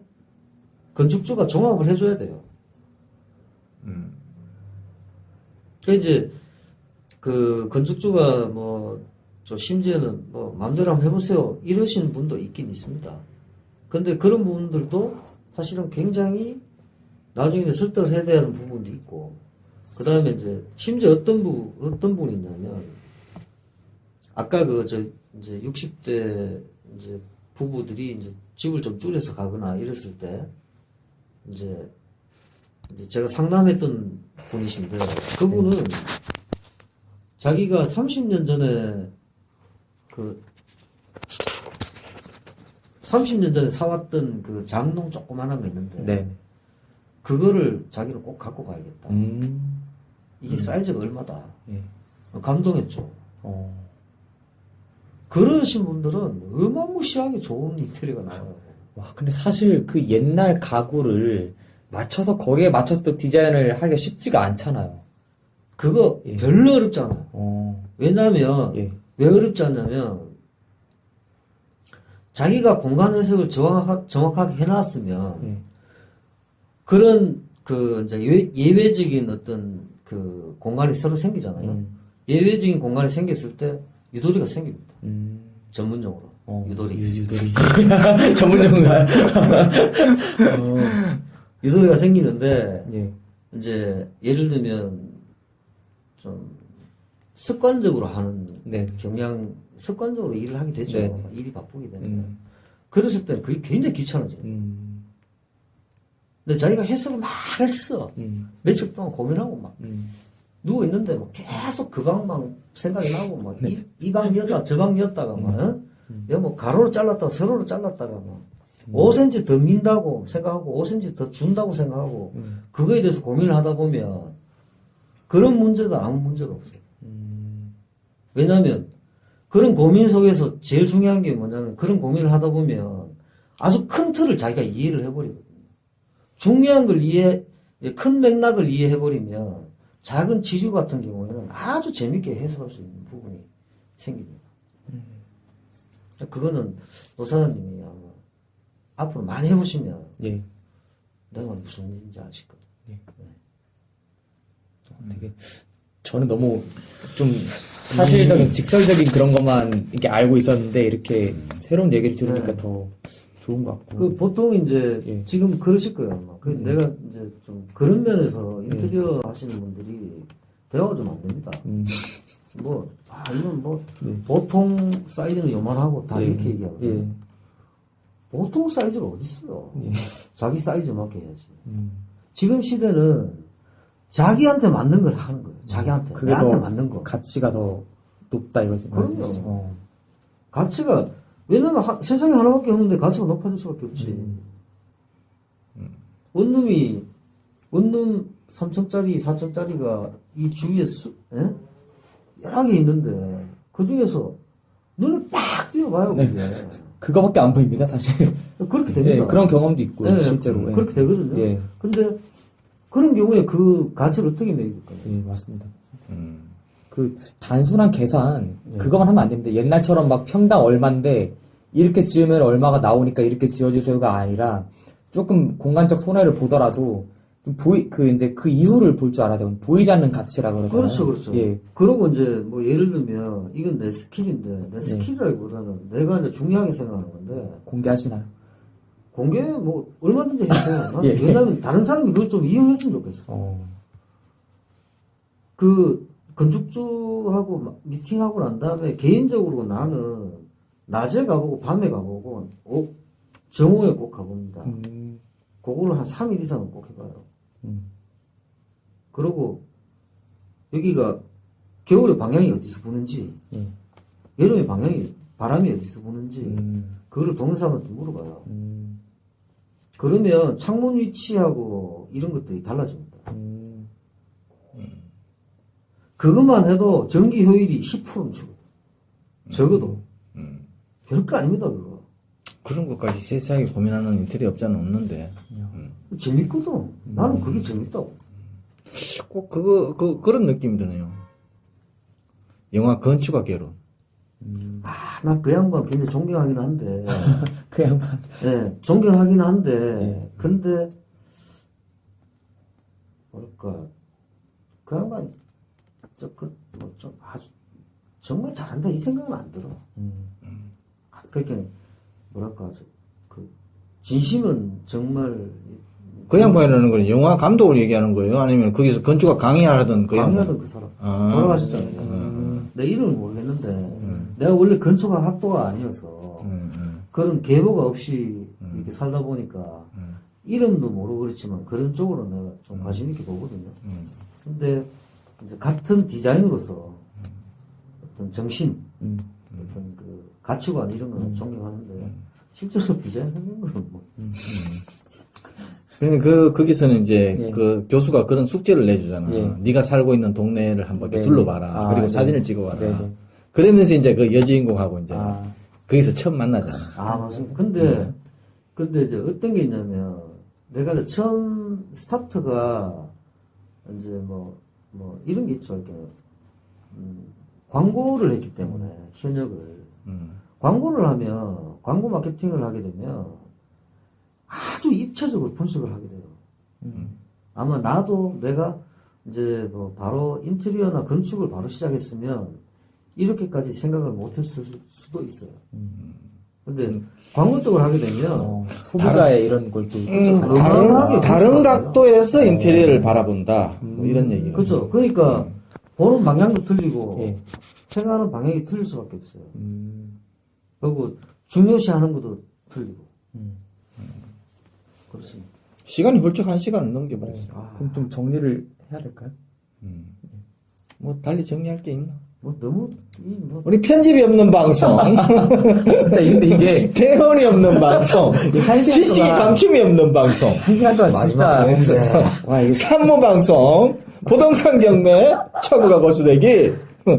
건축주가 종합을 해줘야 돼요. 그 이제 그 건축주가 뭐 저 심지어는 뭐 마음대로 한번 해보세요 이러시는 분도 있긴 있습니다. 근데 그런 부분들도 사실은 굉장히 나중에 설득을 해야 되는 부분도 있고 그 다음에 이제 심지어 어떤 분이 있냐면 아까 이제 60대 이제 부부들이 이제 집을 좀 줄여서 가거나 이랬을 때 이제 제가 상담했던 분이신데 그분은 자기가 30년 전에 30년 전에 사왔던 그 장롱 조그만한 거 있는데 네. 그거를 자기는 꼭 갖고 가야겠다. 이게 사이즈가 얼마다. 예. 감동했죠. 그러신 분들은 어마무시하게 좋은 인테리어가 나와요. 와, 근데 사실 그 옛날 가구를 맞춰서 거기에 맞춰서 또 디자인을 하기가 쉽지가 않잖아요. 그거 예. 별로 어렵지 않아요. 왜냐면 예. 왜 어렵지 않냐면 자기가 공간 해석을 정확하게 해놨으면 예. 그런 그 이제 예외적인 어떤 그 공간이 서로 생기잖아요. 예외적인 공간이 생겼을 때 유도리가 생깁니다. 전문용어로 유도리. 유도리. 전문용어가. 유도리가 생기는데 예. 이제 예를 들면 좀 습관적으로 하는 네. 습관적으로 일을 하게 되죠. 네. 일이 바쁘게 되면. 그랬을 때는 그게 굉장히 귀찮아져요. 근데 자기가 해석을 막 했어. 며칠 동안 고민하고 막 누워 있는데 막 계속 그 방만 생각이 나고 막 이 방 이었다 저 방 이었다가 막 뭐 가로로 잘랐다가 세로로 잘랐다가 막 5cm 더 민다고 생각하고 5cm 더 준다고 생각하고 그거에 대해서 고민을 하다 보면 그런 문제도 아무 문제가 없어요. 왜냐하면 그런 고민 속에서 제일 중요한 게 뭐냐면 그런 고민을 하다 보면 아주 큰 틀을 자기가 이해를 해버리거든요. 중요한 걸 큰 맥락을 이해해버리면 작은 지류 같은 경우에는 아주 재밌게 해석할 수 있는 부분이 생깁니다. 그거는 노사장님이 아마 앞으로 많이 해보시면 예. 내가 무슨 일인지 아실 거예요. 되게 저는 너무 좀 사실적인 직설적인 그런 것만 이렇게 알고 있었는데 이렇게 새로운 얘기를 들으니까 더 좋은 것 같고. 그 보통 이제 예. 지금 그러실 거예요 아마. 그 내가 이제 좀 그런 면에서 인테리어 하시는 분들이 대화가 좀 안 됩니다. 이건 보통 사이즈는 요만하고 다 이렇게 얘기하거든요. 예. 보통 사이즈가 어디 있어요? 자기 사이즈 맞게 해야지. 지금 시대는 자기한테 맞는 걸 하는 거예요. 자기한테. 그게 내한테 더 맞는 거. 가치가 더 높다 이거죠. 그럼요. 말씀이시죠? 가치가, 왜냐면 세상에 하나밖에 없는데 가치가 높아질 수밖에 없지. 원룸 3층짜리, 4층짜리가 이 주위에 여러 개 있는데, 그 중에서 눈에 팍 띄어봐요, 그게. 그거밖에 안 보입니다, 사실. 그렇게 됩니다. 예, 그런 경험도 있고요, 네, 실제로. 예. 그렇게 되거든요. 예. 근데 그런 경우에 그 가치를 어떻게 매길까요? 예, 맞습니다. 그 단순한 계산 그것만 하면 안 됩니다. 옛날처럼 막 평당 얼마인데 이렇게 지으면 얼마가 나오니까 이렇게 지어주세요가 아니라 조금 공간적 손해를 보더라도 좀 이제 그 이유를 볼 줄 알아야 돼요. 보이지 않는 가치라 그러잖아요. 그렇죠, 그렇죠. 예. 그러고 이제 뭐 예를 들면 이건 내 스킬인데 내 스킬이라기보다는 내가 이제 중요하게 생각하는 건데 공개하시나요? 공개 뭐 얼마든지 해도 나는 예. 왜냐면 다른 사람이 그걸 좀 이용했으면 좋겠어. 그 건축주하고 미팅하고 난 다음에 개인적으로 나는 낮에 가보고 밤에 가보고 정오에 꼭 가봅니다. 그거를 한 3일 이상은 꼭 해봐요. 그리고 여기가 겨울에 방향이 어디서 부는지 여름에 바람이 어디서 부는지 그거를 동네 사람한테 물어봐요. 그러면 창문 위치하고 이런 것들이 달라집니다. 그것만 해도 전기 효율이 10%는 줄어요. 적어도. 별거 아닙니다, 그거. 그런 것까지 세세하게 고민하는 인테리어 업자는 없는데. 재밌거든. 나는 그게 재밌다고. 꼭 그런 느낌이 드네요. 영화 건축학 개론. 난 그 양반 굉장히 존경하긴 한데. 그 양반. 네, 존경하긴 한데. 근데, 뭐랄까, 그 양반, 아주, 정말 잘한다, 이 생각은 안 들어. 그러니까, 뭐랄까, 진심은 정말. 그 양반이라는 건 영화 감독을 얘기하는 거예요? 아니면 거기서 건축학 강의하던 그 양반? 강의하던 그 사람. 돌아가셨잖아요. 내 이름을 모르겠는데, 내가 원래 건축학 학도가 아니어서, 그런 계보가 없이 이렇게 살다 보니까, 이름도 모르고 그렇지만 그런 쪽으로 내가 좀 관심 있게 보거든요. 근데, 이제 같은 디자인으로서, 어떤 정신, 어떤 그 가치관 이런 거는 존경하는데, 실제로 디자인 하는 거는 뭐. 거기서는 이제 그 교수가 그런 숙제를 내주잖아. 네가 살고 있는 동네를 한번 이렇게 둘러봐라. 그리고 사진을 찍어봐라. 그러면서 이제 그 여주인공하고 이제 거기서 처음 만나잖아. 맞습니다. 근데 이제 어떤 게 있냐면, 내가 이제 처음 스타트가 이제 이런 게 있죠. 이렇게 광고를 했기 때문에 현역을 광고를 하면 광고 마케팅을 하게 되면 아주 입체적으로 분석을 하게 돼요. 아마 나도 내가 이제 바로 인테리어나 건축을 바로 시작했으면 이렇게까지 생각을 못했을 수도 있어요. 근데 광고 쪽을 하게 되면 소비자의 이런 걸 또 다른 각도에서 인테리어를 바라본다. 뭐 이런 얘기예요. 그렇죠. 그러니까 보는 방향도 틀리고 예. 생각하는 방향이 틀릴 수밖에 없어요. 그리고 중요시하는 것도 틀리고 그렇습니다. 시간이 훌쩍 1시간을 넘겨버렸어요. 그럼 좀 정리를 해야 될까요? 뭐 달리 정리할 게 있나? 너무 우리 편집이 없는 방송, 진짜 근데 이게 대본이 없는 방송, 한 시간 지식이 동안- 감춤이 없는 방송, 1시간 동안 진짜 와 이게 산모 방송, 부동산 경매, 처부가 고수되기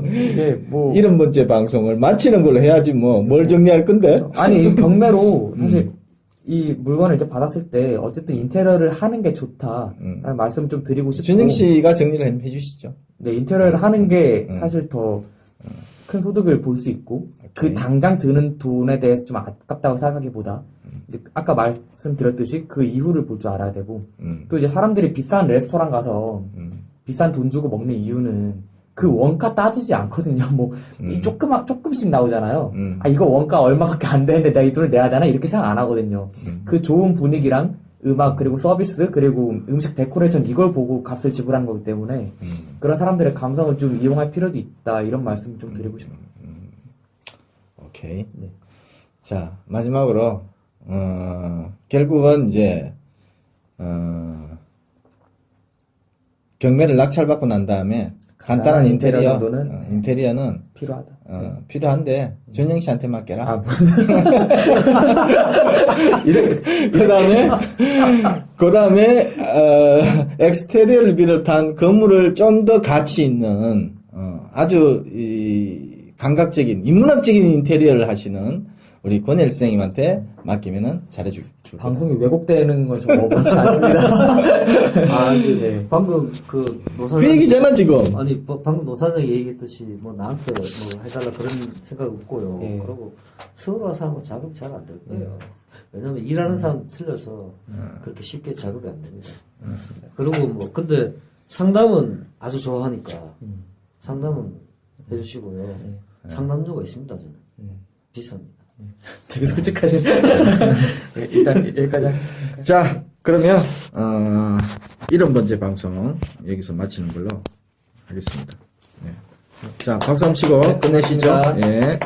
이게 뭐 이런 번째 방송을 마치는 걸로 해야지 뭐 뭘 정리할 건데? 아니 이 경매로 사실 이 물건을 이제 받았을 때 어쨌든 인테리어를 하는 게 좋다라는 말씀을 좀 드리고 싶고 준영 씨가 정리를 해주시죠. 네, 인테리어를 하는 게 사실 더 큰 소득을 볼 수 있고 그 당장 드는 돈에 대해서 좀 아깝다고 생각하기보다 이제 아까 말씀드렸듯이 그 이후를 볼 줄 알아야 되고 또 이제 사람들이 비싼 레스토랑 가서 비싼 돈 주고 먹는 이유는 그 원가 따지지 않거든요. 뭐 이 조금씩 나오잖아요. 아 이거 원가 얼마밖에 안 되는데 내가 이 돈을 내야 되나 이렇게 생각 안 하거든요. 그 좋은 분위기랑 음악 그리고 서비스 그리고 음식 데코레이션 이걸 보고 값을 지불하는 거기 때문에 그런 사람들의 감성을 좀 이용할 필요도 있다 이런 말씀 좀 드리고 싶어요. 오케이. 네. 자, 마지막으로, 결국은 이제, 경매를 낙찰받고 난 다음에 간단한 인테리어, 정도는 인테리어는, 필요하다. 필요한데, 준영 씨한테 맡겨라. 아 무슨 그 다음에, 엑스테리어를 비롯한 건물을 좀 더 가치 있는, 아주, 감각적인, 인문학적인 인테리어를 하시는 우리 권혜일 선생님한테 맡기면은 잘해줄 거예요. 방송이 왜곡되는 건 좀 어렵지 않습니다. 네. 방금 그 노사장 그 얘기잖아, 지금. 아니 방금 노사장이 얘기했듯이 나한테 해달라 그런 생각 없고요. 예. 그리고 서울 와서 하면 작업이 잘 안 될 거예요. 왜냐면 일하는 사람 틀려서 그렇게 쉽게 작업이 안 됩니다. 그리고 근데 상담은 아주 좋아하니까 상담은 해주시고요. 상담료가 있습니다, 저는. 비쌉니다. 되게 솔직하신. 일단 여기까지 할게요. 자, 그러면, 이런 번째 방송 여기서 마치는 걸로 하겠습니다. 네. 자, 박수 한번 치고 끝내시죠. 고맙습니다. 예.